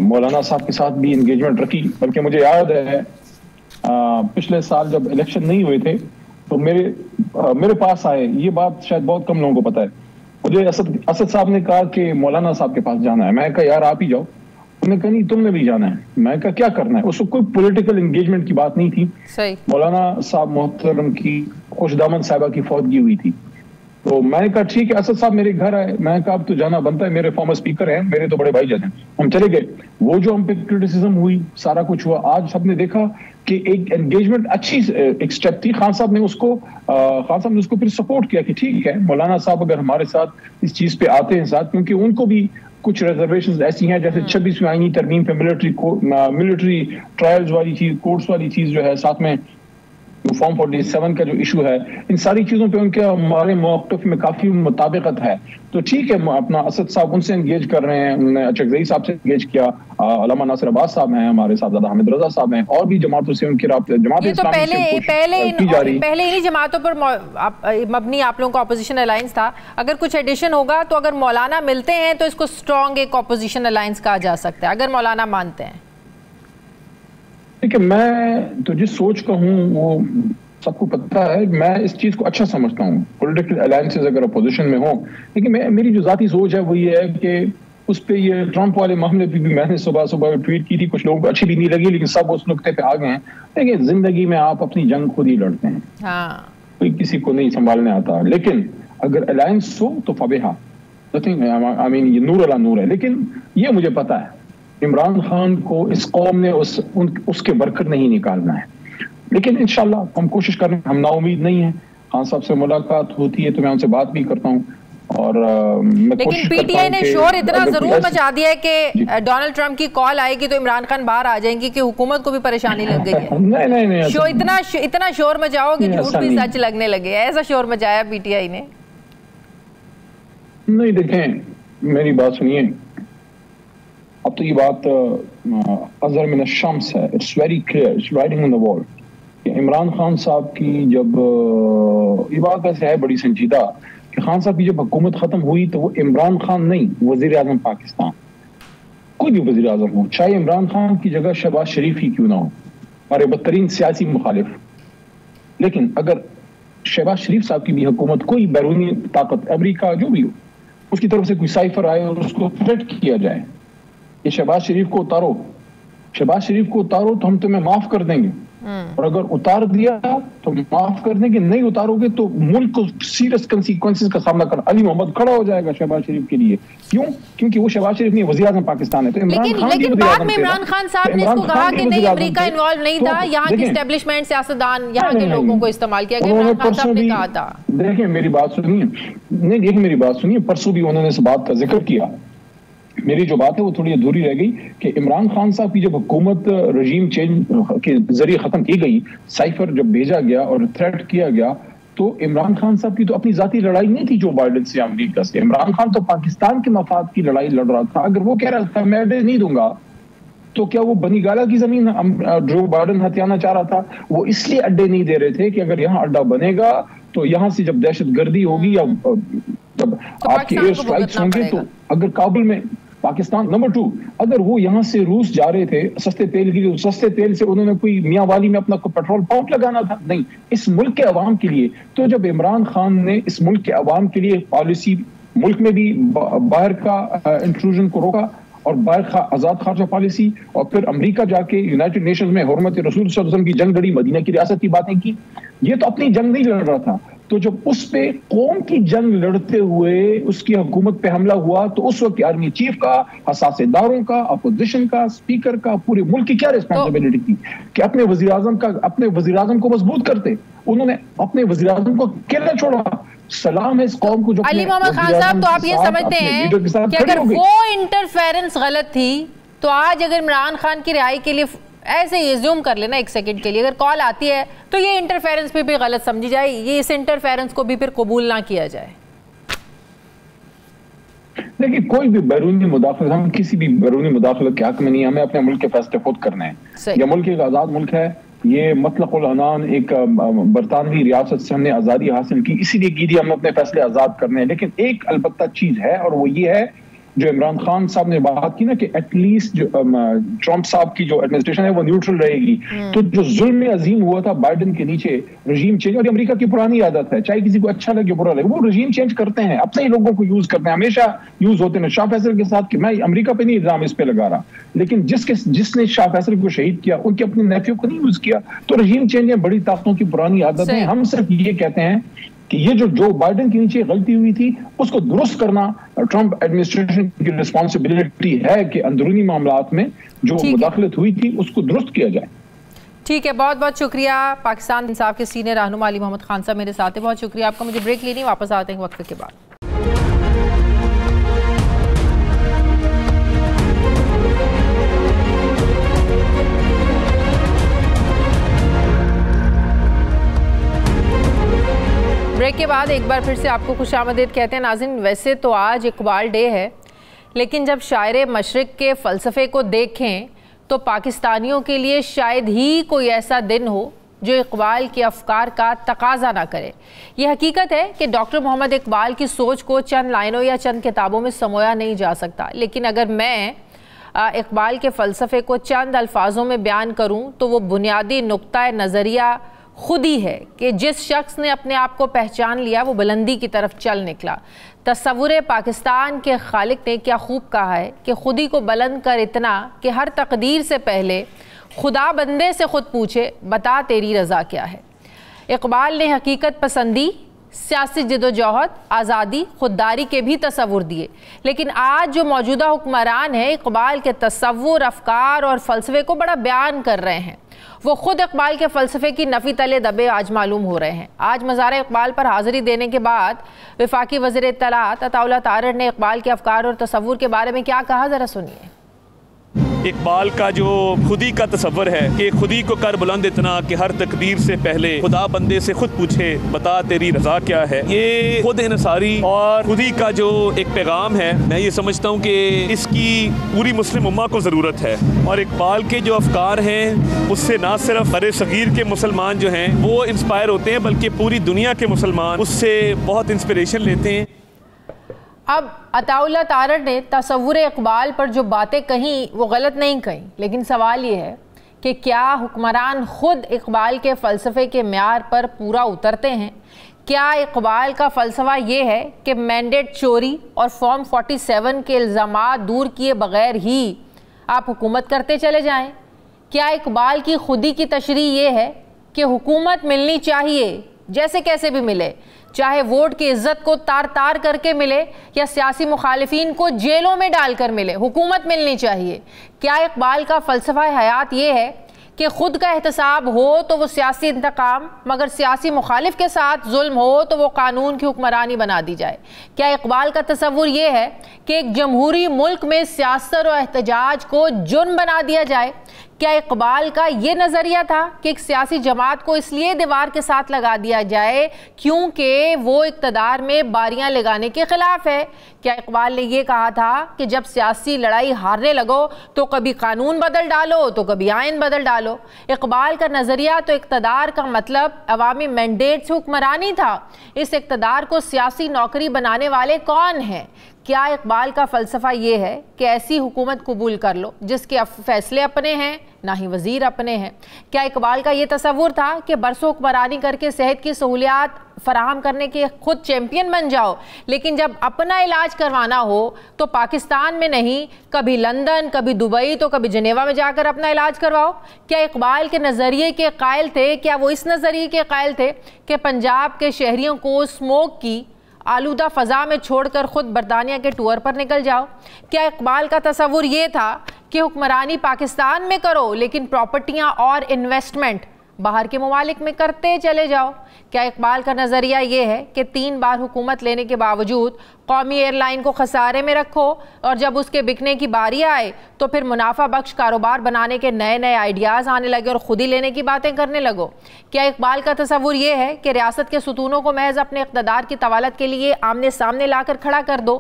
मौलाना साहब के साथ भी इंगेजमेंट रखी। बल्कि मुझे याद है पिछले साल जब इलेक्शन नहीं हुए थे तो मेरे पास आए, ये बात शायद बहुत कम लोगों को पता है, मुझे असद साहब ने कहा कि मौलाना साहब के पास जाना है। मैं कहा यार आप ही जाओ। उन्होंने कहा नहीं तुमने भी जाना है। मैं कहा क्या करना है? उसको कोई पॉलिटिकल एंगेजमेंट की बात नहीं थी। मौलाना साहब मोहतरम की खुशदामद साहिबा की फौतगी हुई थी, तो मैंने कहा ठीक है असद साहब मेरे घर आए। मैं कहा अब तो जाना बनता है, मेरे फॉर्मर स्पीकर हैं, मेरे तो बड़े भाई जाते हैं। हम चले गए। वो जो हम पे क्रिटिसिज्म हुई, सारा कुछ हुआ, आज सबने देखा कि एक एंगेजमेंट अच्छी एक स्टेप थी। खान साहब ने उसको फिर सपोर्ट किया कि ठीक है मौलाना साहब अगर हमारे साथ इस चीज पे आते हैं साथ, क्योंकि उनको भी कुछ रिजर्वेशंस ऐसी हैं जैसे 26वीं आईनी तरमीम पे मिलिट्री ट्रायल्स वाली चीज, कोर्ट्स वाली चीज जो है, साथ में फॉर्म 47 का जो इशू है, इन सारी चीजों पे उनके हमारे मौक़िफ़ में काफी मुताबिकत है। तो ठीक है अपना असद साहब उनसे एंगेज कर रहे हैं, उन्होंने चकज़ई साहब से एंगेज किया, अल्लामा नासिर अब्बास साहब हैं हमारे साहबजादा हामिद रजा साहब हैं, और भी जमातों से उनकी राब्ते जमात इस्लामी से पहले इन्हीं जमातों पर मबनी आप लोगों का अपोजिशन अलायंस था। अगर कुछ एडिशन होगा तो अगर मौलाना मिलते हैं तो इसको स्ट्रॉन्ग एक अपोजिशन अलायंस कहा जा सकता है, अगर मौलाना मानते हैं। देखिए मैं तो जिस सोच का हूँ वो सबको पता है, मैं इस चीज को अच्छा समझता हूँ पॉलिटिकल अलायंसेस अगर अपोजिशन में हो। लेकिन मेरी जो जाती सोच है वो ये है कि उस पे ये ट्रंप वाले मामले पे भी मैंने सुबह ट्वीट की थी, कुछ लोगों को अच्छी भी नहीं लगी, लेकिन सब उस नुक्ते पे आ गए हैं। देखिए जिंदगी में आप अपनी जंग खुद ही लड़ते हैं, कोई किसी को नहीं संभालने आता। लेकिन अगर अलायंस हो तो फबेहा, आई मीन ये नूर अला नूर है। लेकिन ये मुझे पता है इमरान खान को इस कौम ने उसके बरकत नहीं निकालना है। लेकिन इंशाल्लाह हम कोशिश कर रहे हैं, हम नाउमीद नहीं है। खान साहब से मुलाकात होती है तो मैं उनसे बात भी करता हूँ। और लेकिन पीटीआई ने शोर इतना जरूर मचा दिया है कि डोनाल्ड ट्रंप की कॉल आएगी तो इमरान खान बाहर आ जाएंगे कि हुकूमत को भी परेशानी लग गई है। नहीं इतना शोर मचाओ कि झूठ भी सच लगने लगे, ऐसा शोर मचाया पीटीआई ने। नहीं देखें मेरी बात सुनिए, अब तो ये बात अज़र मिन अश-शम्स है, it's very clear, it's writing on the wall. Imran Khan साहब की जब ये बात ऐसे है बड़ी संजीदा कि खान साहब की जब हुकूमत खत्म हुई तो वो इमरान खान नहीं, वजीर आजम पाकिस्तान, कोई भी वजीर आजम हो, चाहे इमरान खान की जगह शहबाज शरीफ ही क्यों ना हो, हमारे बदतरीन सियासी मुखालिफ, लेकिन अगर शहबाज शरीफ साहब की भी हुकूमत, कोई बैरूनी ताकत अमेरिका जो भी हो उसकी तरफ से कोई साइफर आए और उसको थ्रेट किया जाए ये शहबाज शरीफ को उतारो, शहबाज शरीफ को उतारो तो हम तुम्हें माफ कर देंगे, और अगर उतार दिया तो माफ कर देंगे, नहीं उतारोगे तो मुल्क को सीरियस कंसीक्वेंसेस का सामना करना। अली मोहम्मद खड़ा हो जाएगा शहबाज शरीफ के लिए। क्यों? क्योंकि वो शहबाज शरीफ नहीं, वज़ीर आज़म पाकिस्तान है। तो लेकिन बाद में इमरान खान साहब ने इसको कहा कि नहीं अमेरिका इन्वॉल्व नहीं था, यहाँ की एस्टेब्लिशमेंट, सियासतदान, यहाँ के लोगों को इस्तेमाल किया गया। इमरान खान साहब ने कहा था। देखिए मेरी बात सुनिए, नहीं देखिए मेरी बात सुनिए, परसों भी उन्होंने इस बात का जिक्र किया। मेरी जो बात है वो थोड़ी अधूरी रह गई कि इमरान खान साहब की जब हुकूमत रजीम चेंज के जरिए खत्म की गई, साइफर जब भेजा गया और थ्रेट किया गया, तो इमरान खान साहब की तो अपनी जाती लड़ाई नहीं थी जो बाइडेन से अमेरिका से। इमरान खान तो पाकिस्तान के मफाद की लड़ाई लड़ रहा था। अगर वो कह रहा था मैं अड्डे नहीं दूंगा, तो क्या वो बनी गाला की जमीन जो बाइडेन हथियाना चाह रहा था, वो इसलिए अड्डे नहीं दे रहे थे कि अगर यहाँ अड्डा बनेगा तो यहाँ से जब दहशत गर्दी होगी या जब आपके एयर स्ट्राइक्स होंगे, तो अगर पाकिस्तान। नंबर 2, अगर वो यहाँ से रूस जा रहे थे सस्ते तेल के लिए, सस्ते तेल से उन्होंने कोई मियाँ वाली में अपना पेट्रोल पंप लगाना था? नहीं, इस मुल्क के अवाम के लिए। तो जब इमरान खान ने इस मुल्क के अवाम के लिए पॉलिसी, मुल्क में भी बाहर का इंट्रूजन को रोका और बाहर आजाद खारजा पॉलिसी, और फिर अमेरिका जाके यूनाइटेड नेशंस में हुर्मत रसूल सल्लल्लाहु अलैहि वसल्लम की जंग लड़ी, मदीना की रियासत की बातें की, ये तो अपनी जंग नहीं लड़ रहा था। तो जब उस पे कौम की जंग लड़ते हुए उसकी हुकूमत पे हमला हुआ, तो उस वक्त आर्मी चीफ का, हसासेदारों का, अपोजिशन का, स्पीकर का, पूरे मुल्क की क्या रिस्पॉन्सिबिलिटी थी कि अपने वजीर आजम को मजबूत करते। उन्होंने अपने वजीर आजम को अकेला छोड़ा। सलाम है इस कौम को जो अली मोहम्मद खान साहब, तो आप ये समझते हैं कि अगर वो इंटरफेरेंस गलत थी, तो आज अगर इमरान खान की रिहाई के लिए ऐसे ही ज़ूम कर लेना एक सेकंड के लिए, अगर कॉल आती है तो ये इंटरफेरेंस पे भी गलत समझी जाए, ये इस इंटरफेरेंस को भी फिर कबूल ना किया जाए? देखिए, कोई भी बैरूनी मुदाखलत, हम किसी भी बैरूनी मुदाखलत के हक में नहीं, हमें अपने मुल्क के फैसले खुद करने हैं। यह मुल्क एक आज़ाद मुल्क है, ये मतलकुल अनान एक बरतानवी रियासत से हमने आज़ादी हासिल की, इसीलिए की थी, हम अपने फैसले आज़ाद करने हैं। लेकिन एक अलबत्ता चीज़ है, और वो ये है जो इमरान खान साहब ने बात की ना कि एटलीस्ट जो ट्रंप साहब की जो एडमिनिस्ट्रेशन है वो न्यूट्रल रहेगी। तो जो जुल्म अजीम हुआ था बाइडेन के नीचे, रजीम चेंज, और अमेरिका की पुरानी आदत है, चाहे किसी को अच्छा लगे बुरा लगे, वो रजीम चेंज करते हैं, अपने ही लोगों को यूज करते हैं, हमेशा यूज होते हैं। शाह फैसल के साथ, कि मैं अमेरिका पे नहीं इल्जाम इस पे लगा रहा, लेकिन जिसने शाह फैसल को शहीद किया उनके अपने नेफ्यू को नहीं यूज किया। तो रजीम चेंज है, बड़ी ताकतों की पुरानी आदत है। हम सिर्फ ये कहते हैं कि ये जो बाइडेन के नीचे गलती हुई थी उसको दुरुस्त करना ट्रंप एडमिनिस्ट्रेशन की रिस्पांसिबिलिटी है, कि अंदरूनी मामलात में जो मुदाखलत हुई थी उसको दुरुस्त किया जाए। ठीक है, बहुत बहुत शुक्रिया। पाकिस्तान इंसाफ के सीनियर रहनुमा अली मोहम्मद खान साहब मेरे साथ है, बहुत शुक्रिया आपका। मुझे ब्रेक लेनी, वापस आते हैं वक्त के बाद। ब्रेक के बाद एक बार फिर से आपको खुशामदीद कहते हैं। नाज़रीन, वैसे तो आज इकबाल डे है, लेकिन जब शायर मशरिक के फ़लसफ़े को देखें तो पाकिस्तानियों के लिए शायद ही कोई ऐसा दिन हो जो इकबाल के अफ़कार का तकाज़ा ना करे। ये हकीकत है कि डॉक्टर मोहम्मद इकबाल की सोच को चंद लाइनों या चंद किताबों में समोया नहीं जा सकता, लेकिन अगर मैं इकबाल के फ़लसफ़े को चंद अल्फाजों में बयान करूँ तो वो बुनियादी नुक्ता नज़रिया खुद ही है कि जिस शख्स ने अपने आप को पहचान लिया वो बुलंदी की तरफ चल निकला। तस्वुर पाकिस्तान के खालिक ने क्या खूब कहा है कि खुदी को बुलंद कर इतना कि हर तकदीर से पहले खुदा बंदे से खुद पूछे, बता तेरी रज़ा क्या है। इकबाल ने हकीकत पसंदी, सियासी जदोजहद, आज़ादी, खुददारी के भी तस्वुर दिए, लेकिन आज जो मौजूदा हुक्मरान है इकबाल के तस्वुर, अफकार और फ़लसफ़े को बड़ा बयान कर रहे हैं। वो खुद इकबाल के फ़लसफ़े की नफ़ी तले दबे आज मालूम हो रहे हैं। आज मज़ार इकबाल पर हाज़िरी देने के बाद वफाकी वज़ीर इत्तलात अताउल्लाह तारड़ ने इकबाल के अफकार और तस्वुर के बारे में क्या कहा, ज़रा सुनिए। इकबाल का जो खुदी का तस्वर है कि खुदी को कर बुलंद इतना कि हर तकदीर से पहले खुदा बंदे से खुद पूछे, बता तेरी रज़ा क्या है, ये खुद इंसारी और खुदी का जो एक पैगाम है, मैं ये समझता हूँ कि इसकी पूरी मुस्लिम उम्मा को ज़रूरत है। और इकबाल के जो अफकार हैं उससे ना सिर्फ बड़े सगीर के मुसलमान जो हैं वो इंस्पायर होते हैं, बल्कि पूरी दुनिया के मुसलमान उससे बहुत इंस्पिरेशन लेते हैं। अब अताउल्लाह तारड़ ने तस्वुर इकबाल पर जो बातें कहीं वो गलत नहीं कहीं, लेकिन सवाल ये है कि क्या हुक्मरान खुद इकबाल के फ़लसफ़े के म्यार पर पूरा उतरते हैं? क्या इकबाल का फ़लसफ़ा ये है कि मैंडेट चोरी और फॉर्म 47 के इल्ज़ामात दूर किए बगैर ही आप हुकूमत करते चले जाएं? क्या इकबाल की खुदी की तशरीह ये है कि हुकूमत मिलनी चाहिए, जैसे कैसे भी मिले, चाहे वोट की इज्जत को तार तार करके मिले या सियासी मुखालिफिन को जेलों में डालकर मिले, हुकूमत मिलनी चाहिए? क्या इकबाल का फ़लसफ़ा हयात ये है कि खुद का एहतसाब हो तो वो सियासी इंतकाम, मगर सियासी मुखालिफ के साथ जुल्म हो तो वो कानून की हुक्मरानी बना दी जाए? क्या इकबाल का तस्वुर ये है कि एक जमहूरी मुल्क में सियासत और एहतजाज को जुर्म बना दिया जाए? क्या इकबाल का ये नज़रिया था कि एक सियासी जमात को इसलिए दीवार के साथ लगा दिया जाए क्योंकि वो इक़्तिदार में बारियां लगाने के ख़िलाफ़ है? क्या इकबाल ने ये कहा था कि जब सियासी लड़ाई हारने लगो तो कभी कानून बदल डालो तो कभी आइन बदल डालो? इकबाल का नज़रिया तो इक़्तिदार का मतलब अवामी मैंडेट से हुक्मरानी था। इस इक़्तिदार को सियासी नौकरी बनाने वाले कौन हैं? क्या इकबाल का फ़लसफ़ा ये है कि ऐसी हुकूमत कबूल कर लो जिसके फैसले अपने हैं, ना ही वज़ीर अपने हैं? क्या इकबाल का ये तसव्वुर था कि बरसों हुक्मरानी करके सेहत की सहूलियात फराहम करने के खुद चैम्पियन बन जाओ, लेकिन जब अपना इलाज करवाना हो तो पाकिस्तान में नहीं, कभी लंदन, कभी दुबई, तो कभी जनेवा में जाकर अपना इलाज करवाओ? क्या इकबाल के नज़रिए के कायल थे? क्या वो इस नज़रिए के कायल थे कि पंजाब के शहरियों को स्मोक की आलूदा फ़ज़ा में छोड़कर ख़ुद बरतानिया के टूर पर निकल जाओ? क्या इकबाल का तसव्वुर ये था कि हुक्मरानी पाकिस्तान में करो लेकिन प्रॉपर्टियाँ और इन्वेस्टमेंट बाहर के ममालिक में करते चले जाओ? क्या इकबाल का नज़रिया ये है कि 3 बार हुकूमत लेने के बावजूद कौमी एयरलाइन को खसारे में रखो और जब उसके बिकने की बारी आए तो फिर मुनाफा बख्श कारोबार बनाने के नए नए आइडियाज़ आने लगे और ख़ुद ही लेने की बातें करने लगो? क्या इकबाल का तसव्वुर ये है कि रियासत के सुतूनों को महज अपने इक़्तिदार की तवालत के लिए आमने सामने लाकर खड़ा कर दो?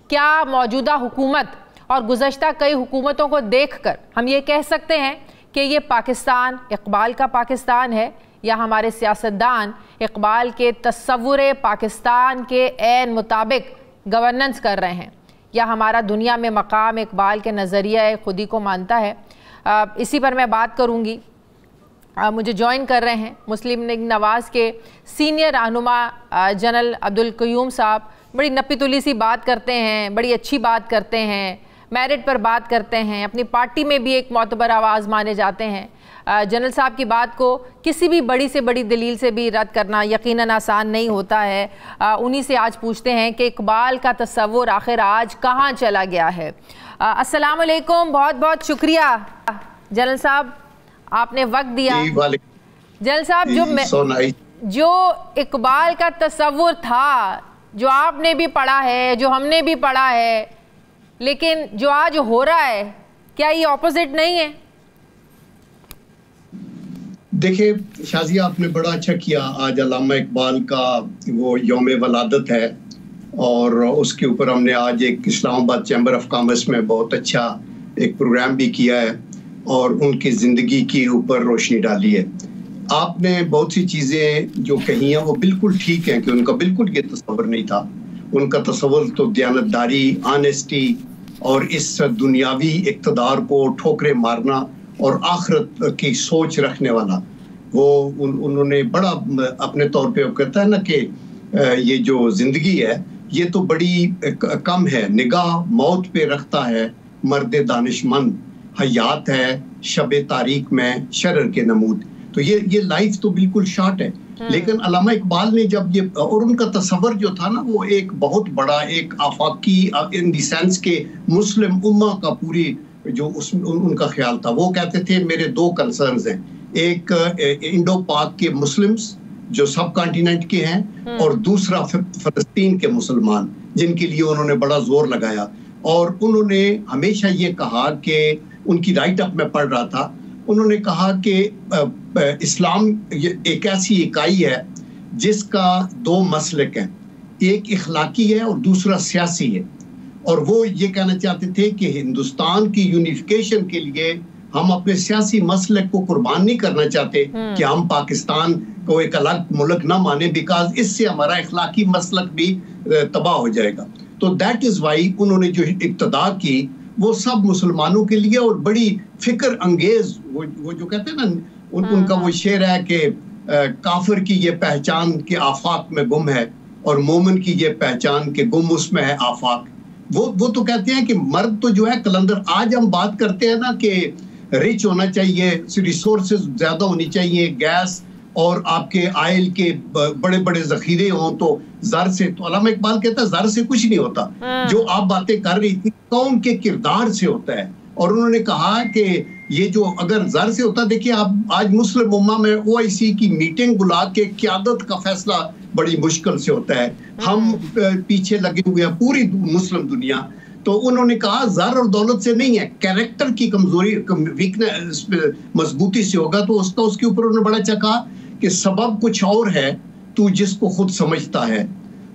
क्या मौजूदा हुकूमत और गुज़श्ता कई हुकूमतों को देख कर हम ये कह सकते हैं कि ये पाकिस्तान इकबाल का पाकिस्तान है, या हमारे सियासतदान इकबाल के तस्वुर पाकिस्तान के ऐन मुताबिक गवर्नेंस कर रहे हैं, या हमारा दुनिया में मकाम इकबाल के नज़रिया खुदी को मानता है? इसी पर मैं बात करूँगी। मुझे ज्वाइन कर रहे हैं मुस्लिम लीग नवाज़ के सीनियर रहनुमा जनरल अब्दुल क़य्यूम साहब। बड़ी नपी तुली सी बात करते हैं, बड़ी अच्छी बात करते हैं, मेरिट पर बात करते हैं, अपनी पार्टी में भी एक मोतबर आवाज़ माने जाते हैं। जनरल साहब की बात को किसी भी बड़ी से बड़ी दलील से भी रद्द करना यकीनन आसान नहीं होता है। उन्हीं से आज पूछते हैं कि इकबाल का तस्वुर आखिर आज कहाँ चला गया है? अस्सलाम वालेकुम, बहुत बहुत शुक्रिया जनरल साहब, आपने वक्त दिया। जनरल साहब, जो इकबाल का तस्वुर था, जो आपने भी पढ़ा है, जो हमने भी पढ़ा है, लेकिन जो आज हो रहा है, क्या ये ऑपोजिट नहीं है? देखिए शाजिया, आपने बड़ा अच्छा किया। आज अल्लामा इकबाल का वो यौम वलादत है और उसके ऊपर हमने आज एक इस्लामाबाद चैम्बर ऑफ कॉमर्स में बहुत अच्छा एक प्रोग्राम भी किया है और उनकी ज़िंदगी के ऊपर रोशनी डाली है। आपने बहुत सी चीज़ें जो कही हैं वो बिल्कुल ठीक हैं कि उनका बिल्कुल ये तस्वर नहीं था। उनका तस्वर तो दयानतदारी, ऑनेस्टी और इस दुनियावी इक़्तिदार को ठोकरें मारना और आखिरत की सोच रखने वाला, वो उन्होंने बड़ा अपने तौर पे कहता है ना कि ये जो ज़िंदगी है ये तो बड़ी कम है, निगाह मौत पे रखता है मर्द दानिशमंद, हयात है शब तारीख में शरर के नमूद। तो ये लाइफ तो बिल्कुल शॉर्ट है। लेकिन अल्लामा इकबाल ने जब ये, और उनका तस्वर जो था ना, वो एक बहुत बड़ा एक आफाकी इन द सेंस के मुस्लिम उम्मा का पूरी जो उनका ख्याल था। वो कहते थे मेरे 2 कंसर्न्स हैं, एक इंडो पाक के मुस्लिम्स जो सब कॉन्टिनेंट के हैं और दूसरा फलस्तीन के मुसलमान, जिनके लिए उन्होंने बड़ा जोर लगाया। और उन्होंने हमेशा ये कहा कि उनकी राइट अप में पढ़ रहा था, उन्होंने कहा कि इस्लाम एक ऐसी इकाई है जिसका 2 मसलक हैं, एक इखलाकी है और दूसरा सियासी है। और वो ये कहना चाहते थे कि हिंदुस्तान की यूनिफिकेशन के लिए हम अपने सियासी मसलक को कुर्बान नहीं करना चाहते कि हम पाकिस्तान को एक अलग मुल्क ना माने, बिकॉज इससे हमारा इखलाकी मसलक भी तबाह हो जाएगा। तो दैट इज वाई उन्होंने जो इब्तदा की वो सब मुसलमानों के लिए, और बड़ी फिक्र अंगेज वो जो कहते हैं ना, उनका वो शेर है कि काफिर की ये पहचान के आफाक में गुम है और मोमिन की ये पहचान के गुम उसमें है आफाक। वो तो कहते हैं कि मर्द तो जो है कलंदर। आज हम बात करते हैं ना कि रिच होना चाहिए, रिसोर्सेज ज्यादा होनी चाहिए, गैस और आपके ऑयल के बड़े बड़े जखीरे हों तो जर से, तो अल्लामा इकबाल कहता है जर से कुछ नहीं होता। जो आप बातें कर रही थी कौम के किरदार से होता है। और उन्होंने कहा कि ये जो अगर जर से होता, देखिए आप आज मुस्लिम उम्मा में ओआईसी की मीटिंग बुला के क़यादत का फैसला बड़ी मुश्किल से होता है। हम पीछे लगे हुए हैं पूरी मुस्लिम दुनिया। तो उन्होंने कहा ज़र और दौलत से नहीं है, कैरेक्टर की कमजोरी वीकनेस मजबूती से होगा। तो उसके ऊपर उन्होंने बड़ा अच्छा कहा कि सबब कुछ और है तू जिसको खुद समझता है,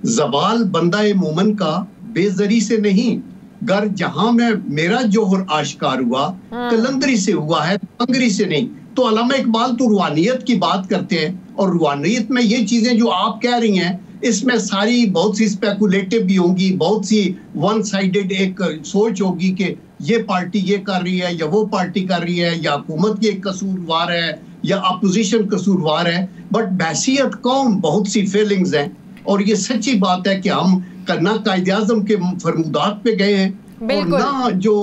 जवाल बंदा मोमन का बेजरी से नहीं, गर जहां में मेरा जोहर आश्कार हुआ कलंदरी से हुआ है, अंगरी से नहीं। तो अल्लामा इकबाल तो रूहानियत की बात करते हैं और रूहानियत में ये चीजें जो आप कह रही हैं इसमें सारी बहुत सी स्पेकुलेटिव भी होंगी, बहुत सी वन साइडेड एक सोच होगी कि ये पार्टी ये कर रही है या वो पार्टी कर रही है, या हुकूमत की एक कसूरवार है या अपोजिशन कसूरवार है। बट बहसियत कौम बहुत सी फीलिंग्स हैं, और ये सच्ची बात है कि हम ना कायदे आज़म के फरमूदात पे गए हैं और ना जो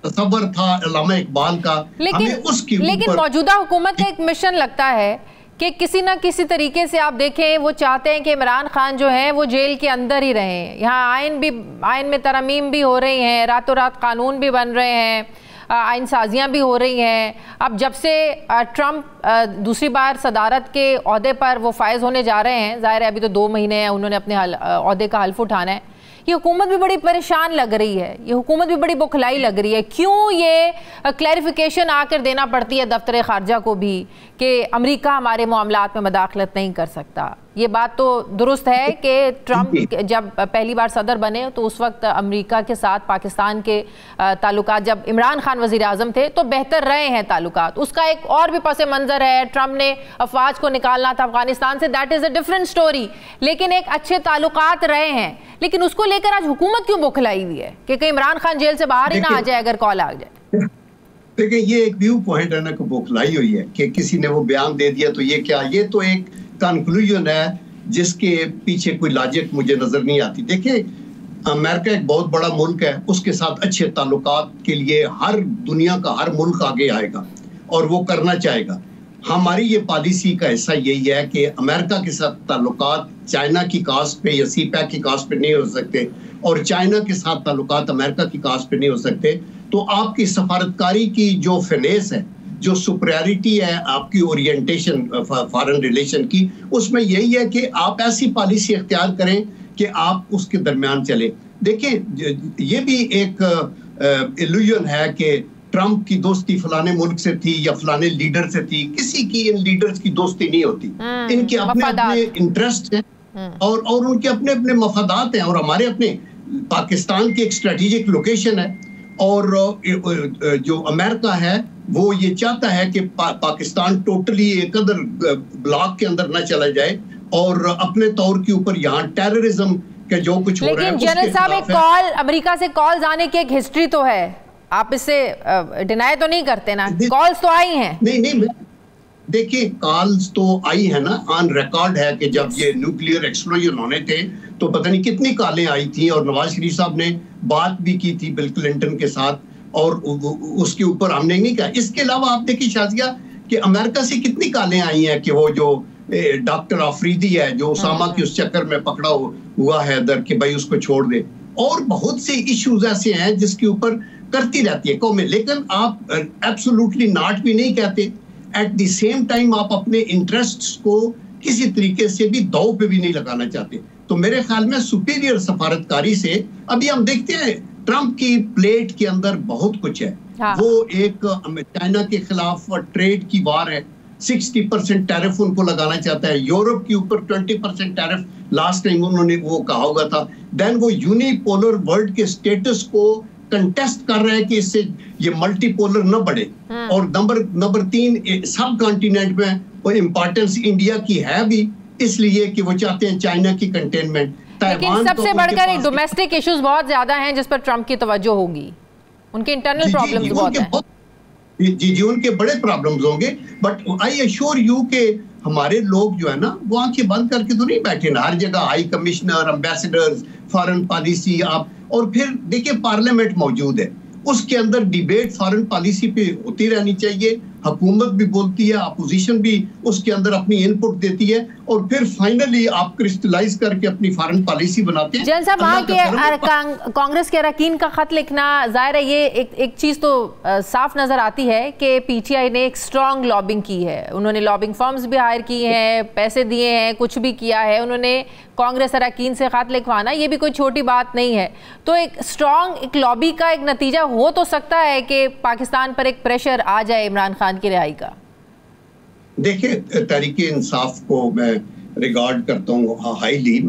तसव्वुर था अल्लामा इकबाल का, हमें उसकी लेकिन मौजूदा हुकूमत का एक मिशन लगता है कि किसी ना किसी तरीके से आप देखें वो चाहते हैं कि इमरान खान जो है वो जेल के अंदर ही रहें। यहाँ आइन में तरमीम भी हो रही हैं, रातों रात कानून भी बन रहे हैं, आइन साजियाँ भी हो रही हैं। अब जब से ट्रंप दूसरी बार सदारत के ओहदे पर वो फायज होने जा रहे हैं, ज़ाहिर है अभी तो 2 महीने हैं, उन्होंने अपने ओहदे का हल्फ उठाना है। ये हुकूमत भी बड़ी परेशान लग रही है, ये हुकूमत भी बड़ी बुखलाई लग रही है। क्यों ये क्लैरिफिकेशन आकर देना पड़ती है दफ्तर खारजा को भी कि अमेरिका हमारे मामलात में मदाखलत नहीं कर सकता? ये बात तो दुरुस्त है कि ट्रंप जब पहली बार सदर बने तो उस वक्त अमेरिका के साथ पाकिस्तान के ताल्लुकात, जब इमरान खान वज़ीर आज़म थे तो बेहतर रहे हैं ताल्लुकात। उसका एक और भी पस मंज़र है, ट्रंप ने अफवाज को निकालना था अफगानिस्तान से, that is a different story, लेकिन एक अच्छे ताल्लुकात रहे हैं। लेकिन उसको लेकर आज हुकूमत क्यों बुखलाई हुई है कि कहीं इमरान खान जेल से बाहर ही ना आ जाए अगर कॉल आ जाए? देखिए, ये एक व्यू पॉइंट है ना कि बुखलाई हुई है कि किसी ने वो बयान दे दिया तो ये क्या, ये तो एक कंक्लूजन है जिसके पीछे कोई लॉजिक मुझे नजर नहीं आती। देखिए, अमेरिका एक बहुत बड़ा मुल्क है, उसके साथ अच्छे ताल्लुकात के लिए हर दुनिया का हर मुल्क आगे आएगा और वो करना चाहेगा। हमारी ये पॉलिसी का हिस्सा यही है कि अमेरिका के साथ ताल्लुकात चाइना की कास्ट पे या सीपैक की कास्ट पे नहीं हो सकते, और चाइना के साथ ताल्लुकात अमेरिका की कास्ट पे नहीं हो सकते। तो आपकी सफारतकारी की जो फिनेस है, जो सुपरियरिटी है आपकी ओरिएंटेशन फॉरेन रिलेशन की, उसमें यही है कि आप ऐसी पॉलिसी इख्तियार करें कि आप उसके दरमियान चले। देखिए, ये भी एक इल्यूजन है कि ट्रंप की दोस्ती फलाने मुल्क से थी या फलाने लीडर से थी। किसी की इन लीडर्स की दोस्ती नहीं होती, इनके अपने अपने इंटरेस्ट हैं और उनके अपने अपने मफादात हैं, और हमारे अपने पाकिस्तान की एक स्ट्रेटेजिक लोकेशन है, और जो अमेरिका है वो ये चाहता है कि पाकिस्तान टोटली एक अदर ब्लॉक के अंदर न चला जाए और अपने तौर के ऊपर यहाँ टेररिज्म के जो कुछ हो रहा है। लेकिन जनरल साहब, एक कॉल अमेरिका से कॉल्स आने की एक हिस्ट्री तो है, आप इससे डिनाई तो नहीं करते ना? कॉल्स तो आई हैं। नहीं, देखिए, कॉल्स तो आई है ना, ऑन रिकॉर्ड है कि जब ये न्यूक्लियर एक्सप्लोजन होने थे तो पता नहीं कितनी कॉलें आई थी, और नवाज शरीफ साहब ने बात भी की थी बिल क्लिंटन के साथ, और उसके ऊपर हमने नहीं कहा। इसके अलावा आप देखिए शाजिया कि अमेरिका से कितनी कॉलें आई हैं कि वो जो डॉक्टर आफरीदी है जो उसामा के उस चक्कर में पकड़ा हुआ है दर कि भाई उसको छोड़ दे, और बहुत से इश्यूज ऐसे हैं जिसके ऊपर करती रहती है कौमें। लेकिन आप एब्सोल्युटली नॉट भी नहीं कहते, एट द सेम टाइम आप अपने इंटरेस्ट्स को किसी तरीके से भी दांव पे भी नहीं लगाना चाहते। तो मेरे ख्याल में सुपीरियर सफारतकारी से अभी हम देखते हैं ट्रंप की प्लेट के अंदर बहुत कुछ है। वो एक चाइना के खिलाफ ट्रेड की वार है, 60% टैरिफ उनको लगाना चाहता है, यूरोप के ऊपर 20% टैरिफ लास्ट टाइम उन्होंने वो कहा हुआ था। देन वो यूनिपोलर वर्ल्ड के स्टेटस को कंटेस्ट कर रहे हैं कि इससे ये मल्टीपोलर न बढ़े, और नंबर 3 सब कॉन्टिनेंट में वो इम्पोर्टेंस इंडिया की है भी, इसलिए कि वो चाहते हैं चाइना की कंटेनमेंट। लेकिन सबसे बढ़कर डोमेस्टिक इश्यूज बहुत ज्यादा हैं जिस पर ट्रंप की तवज्जो होगी, उनके इंटरनल प्रॉब्लम्स बहुत हैं। जी, उनके बड़े प्रॉब्लम्स होंगे, बट आई एश्योर यू के हमारे लोग जो है ना वो आंखें बंद करके तो नहीं बैठे ना, हर जगह high commissioner, ambassadors, foreign policy आप, और फिर देखिए पार्लियामेंट मौजूद है, उसके अंदर डिबेट फॉरेन पॉलिसी पे होती रहनी चाहिए। हुकूमत भी बोलती है, अपोजिशन भी उसके अंदर अपनी इनपुट देती है, और फिर फाइनली आप क्रिस्टलाइज करके अपनी फॉरेन पॉलिसी बनाते हैं। जन साहब, वहाँ के कांग्रेस के अरकान का खत लिखना, जाहिर है ये एक चीज़ तो साफ नज़र आती है कि पीटीआई ने एक स्ट्रॉन्ग लॉबिंग की है, उन्होंने लॉबिंग फर्म्स भी हायर की हैं, पैसे दिए हैं, कुछ भी किया है उन्होंने। कांग्रेस अरकान से खत लिखवाना ये भी कोई छोटी बात नहीं है। तो एक स्ट्रॉन्ग एक लॉबी का एक नतीजा हो तो सकता है कि पाकिस्तान पर एक प्रेशर आ जाए इमरान खान की रिहाई का। देखिए, तहरीक इंसाफ को मैं रिगार्ड करता हूँ हाईली,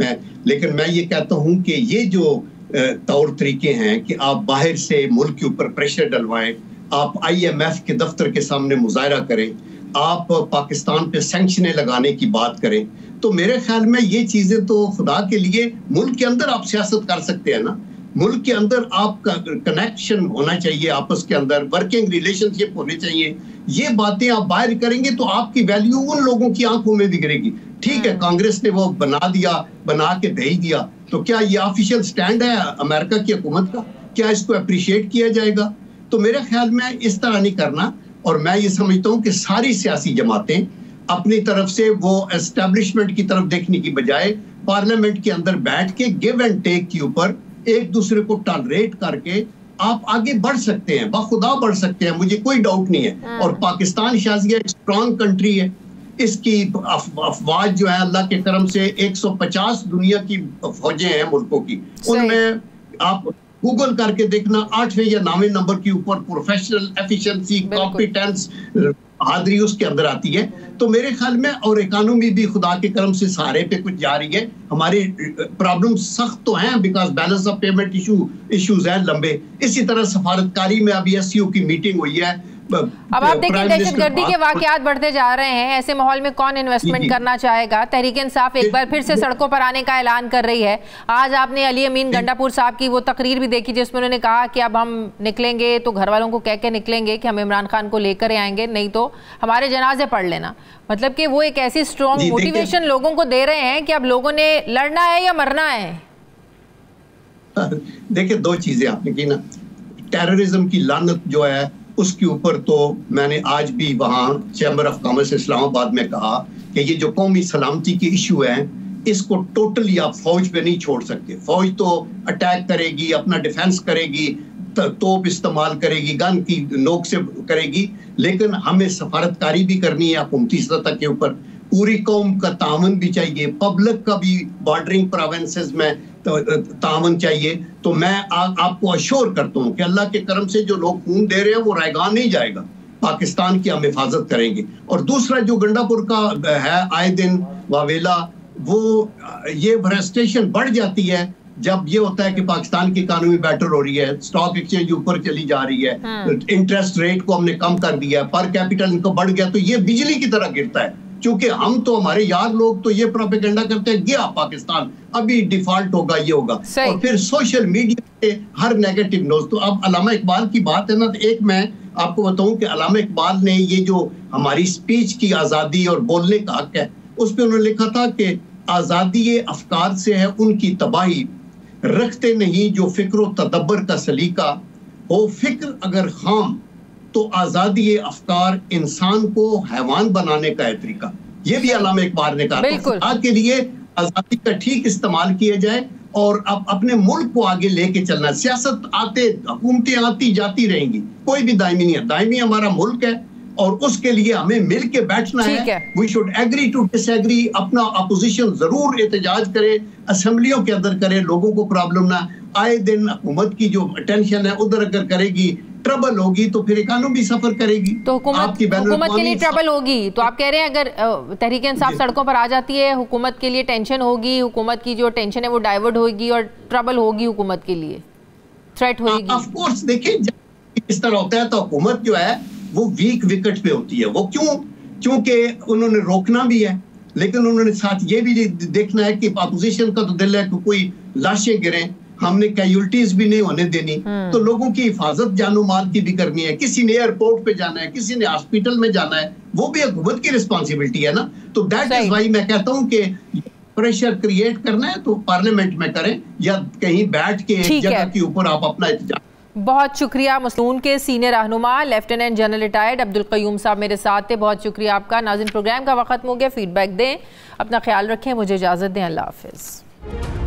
लेकिन मैं ये कहता हूँ कि ये जो तौर तरीके हैं कि आप बाहर से मुल्क के ऊपर प्रेशर डलवाएं, आप IMF के दफ्तर के सामने मुजाहरा करें, आप पाकिस्तान पे सैंक्शनें लगाने की बात करें, तो मेरे ख्याल में ये चीजें तो खुदा के लिए मुल्क के अंदर आप सियासत कर सकते हैं ना, मुल्क के अंदर आपका कनेक्शन होना चाहिए, आपस के अंदर वर्किंग रिलेशनशिप होने चाहिए। ये बातें आप बाहर करेंगे तो आपकी वैल्यू उन लोगों की आंखों में भी गिरेगी। ठीक है, कांग्रेस ने वो बना के भेज दिया, तो क्या ये ऑफिशियल स्टैंड है अमेरिका की हुकूमत का? क्या इसको अप्रिशिएट किया जाएगा? तो मेरे ख्याल में इस तरह नहीं करना। और मैं ये समझता हूँ कि सारी सियासी जमातें अपनी तरफ से वो एस्टेब्लिशमेंट की तरफ देखने की बजाय पार्लियामेंट के अंदर बैठ के गिव एंड टेक के ऊपर एक दूसरे को टॉलरेट करके आप आगे बढ़ सकते हैं, बाखुदा बढ़ सकते हैं, मुझे कोई डाउट नहीं है। और पाकिस्तान शाजिया एक स्ट्रॉन्ग कंट्री है, इसकी अफवाज जो है अल्लाह के करम से 150 दुनिया की फौजें हैं मुल्कों की, उनमें आप गूगल करके देखना 8वें या 9वें नंबर के ऊपर प्रोफेशनल एफिशिएंसी कॉम्पिटेंस हाजिरी उसके अंदर आती है। तो मेरे ख्याल में और इकोनॉमी भी खुदा के करम से सहारे पे कुछ जा रही है। हमारी प्रॉब्लम सख्त तो हैं because balance of payment issues हैं लंबे। इसी तरह सफारतकारी में अभी एससीओ की मीटिंग हुई है। अब आप देखिए दहशतगर्दी के वाकयात बढ़ते जा रहे हैं, ऐसे माहौल में कौन इन्वेस्टमेंट करना चाहेगा? तहरीक इंसाफ एक बार फिर से सड़कों पर आने का ऐलान कर रही है। आज आपने अली अमीन गंडापुर साहब की वो तकरीर भी देखी जिसमें उन्होंने कहा कि अब हम निकलेंगे तो घर वालों को कह के निकलेंगे कि हम इमरान खान को लेकर आएंगे, नहीं तो हमारे जनाजे पढ़ लेना। मतलब कि वो एक ऐसी स्ट्रॉन्ग मोटिवेशन लोगों को दे रहे हैं कि अब लोगों ने लड़ना है या मरना है। देखिए, दो चीजें आपने की ना, टेररिज्म की लानत जो है उसके ऊपर तो मैंने आज भी वहाँ चैम्बर ऑफ कॉमर्स इस्लामाबाद में कहा कि ये जो कौमी सलामती के इशू है इसको टोटली आप फौज पे नहीं छोड़ सकते। फौज तो अटैक करेगी, अपना डिफेंस करेगी, तोप इस्तेमाल करेगी, गन की नोक से करेगी, लेकिन हमें सफारतकारी भी करनी है हुकूमती सतह के ऊपर। पूरी कौम का तावन भी चाहिए, पब्लिक का भी बॉर्डरिंग प्रोविंसेस में तावन चाहिए। तो मैं आपको अश्योर करता हूँ कि अल्लाह के करम से जो लोग खून दे रहे हैं वो रायगान नहीं जाएगा, पाकिस्तान की हम हिफाजत करेंगे। और दूसरा जो गंडापुर का है आए दिन वावेला, वो ये फ्रस्ट्रेशन बढ़ जाती है जब ये होता है कि पाकिस्तान की इकोनॉमी बेटर हो रही है, स्टॉक एक्सचेंज ऊपर चली जा रही है, इंटरेस्ट रेट को हमने कम कर दिया, पर कैपिटल इनको बढ़ गया, तो ये बिजली की तरह गिरता है। क्योंकि हम तो हमारे यार लोग तो ये प्रोपेगेंडा करते हैं गया पाकिस्तान, अभी डिफॉल्ट होगा, ये होगा, और फिर सोशल मीडिया पे हर नेगेटिव न्यूज। तो अब अल्लामा इकबाल की बात है ना, तो एक मैं आपको बताऊं कि अल्लामा इकबाल ने ये जो हमारी स्पीच की आजादी और बोलने का हक है, उस पर उन्होंने लिखा था कि आजादी अफकार से है उनकी तबाही, रखते नहीं जो फिक्र तदब्बर का सलीका हो, फिक्र अगर खाम तो आजादी अफकार इंसान को हैवान बनाने का है तरीका। ये भी अल्लामा इकबाल ने कहा। तो आज के लिए आजादी का ठीक इस्तेमाल किया जाए और अब अपने मुल्क को आगे लेके चलना। सियासत हुकूमतें आती जाती रहेंगी, कोई भी दायमी नहीं है, दायमी हमारा मुल्क है और उसके लिए हमें मिल के बैठना है। We should agree to disagree. अपना अपोजिशन जरूर एहतजाज करे, असेंबलियों के अंदर करे, लोगों को प्रॉब्लम ना आए दिन हुकूमत की जो टेंशन है उधर अगर करेगी, ट्रबल होगी, तो फिर इकोनॉमी सफर करेगी, तो हुकूमत के लिए ट्रबल होगी। तो आप कह रहे हैं अगर तहरीक इंसाफ सड़कों पर आ जाती है, हुकूमत के लिए टेंशन होगी, हुकूमत की जो टेंशन है वो डाइवर्ट होगी और ट्रबल होगी, हुकूमत के लिए थ्रेट होगी। ऑफ कोर्स, देखिए इस तरह होता है तो हुकूमत जो है वो वीक विकेट पे होती है। वो क्योंकि उन्होंने रोकना भी है, लेकिन उन्होंने साथ ये भी देखना है कि अपोजिशन का तो दिल है कि कोई लाशें गिरे, हमने कैजुअल्टीज भी नहीं होने देनी, तो लोगों की हिफाजत जानो माल की भी करनी है। किसी ने एयरपोर्ट पे जाना है, किसी ने हॉस्पिटल में जाना है, वो भी हुकूमत की रिस्पॉन्सिबिलिटी है ना। तो दैट इज व्हाई मैं कहता हूँ कि प्रेशर क्रिएट करना है तो पार्लियामेंट में करें या कहीं बैठ के एक जगह के ऊपर आप अपना एहतजाज। बहुत शुक्रिया। मसलून के सीनियर रहनुमा lieutenant general retired Abdul Qayyum साहब मेरे साथ थे। बहुत शुक्रिया आपका। नाज़रीन, प्रोग्राम का वक्त खत्म हो गया, फीडबैक दें, अपना ख्याल रखें, मुझे इजाज़त दें, अल्लाह हाफ़िज़।